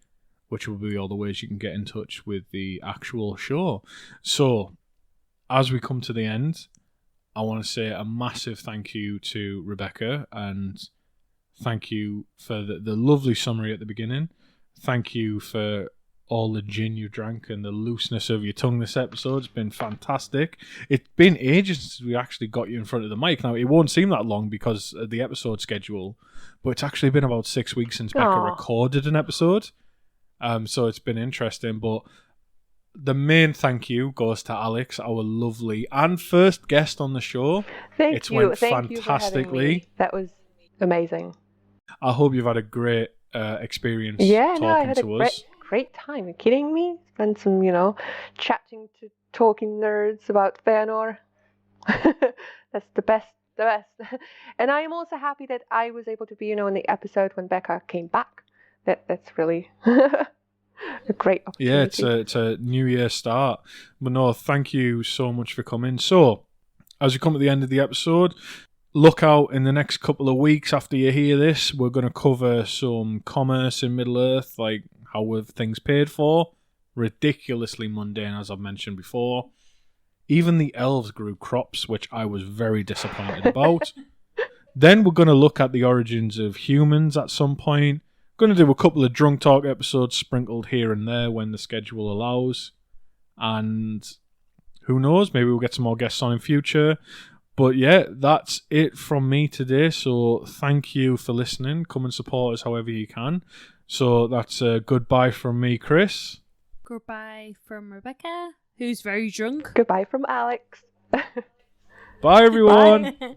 Speaker 1: which will be all the ways you can get in touch with the actual show. So, as we come to the end, I want to say a massive thank you to Rebecca, and thank you for the lovely summary at the beginning. Thank you for all the gin you drank and the looseness of your tongue this episode. It's been fantastic. It's been ages since we actually got you in front of the mic. Now, it won't seem that long because of the episode schedule, but it's actually been about 6 weeks since Becca recorded an episode. So it's been interesting, but the main thank you goes to Aleks, our lovely and first guest on the show.
Speaker 3: Thank you.
Speaker 1: Went
Speaker 3: Thank you for having me. That was amazing.
Speaker 1: I hope you've had a great experience
Speaker 3: I
Speaker 1: talking
Speaker 3: had
Speaker 1: to us.
Speaker 3: Great time. Are you kidding me? Spent some, chatting to Tolkien nerds about Fëanor. That's the best. And I am also happy that I was able to be, in the episode when Becca came back. That's really a great opportunity.
Speaker 1: Yeah, it's a New Year start. But no, thank you so much for coming. So, as we come at the end of the episode, look out in the next couple of weeks after you hear this. We're going to cover some commerce in Middle-earth, like how were things paid for. Ridiculously mundane, as I've mentioned before. Even the elves grew crops, which I was very disappointed about. Then we're going to look at the origins of humans at some point. Going to do a couple of drunk talk episodes sprinkled here and there when the schedule allows. And who knows, maybe we'll get some more guests on in future. But yeah, that's it from me today. So thank you for listening. Come and support us however you can. So that's a goodbye from me, Chris.
Speaker 2: Goodbye from Rebecca, who's very drunk.
Speaker 3: Goodbye from Aleks.
Speaker 1: Bye, everyone.
Speaker 2: Bye.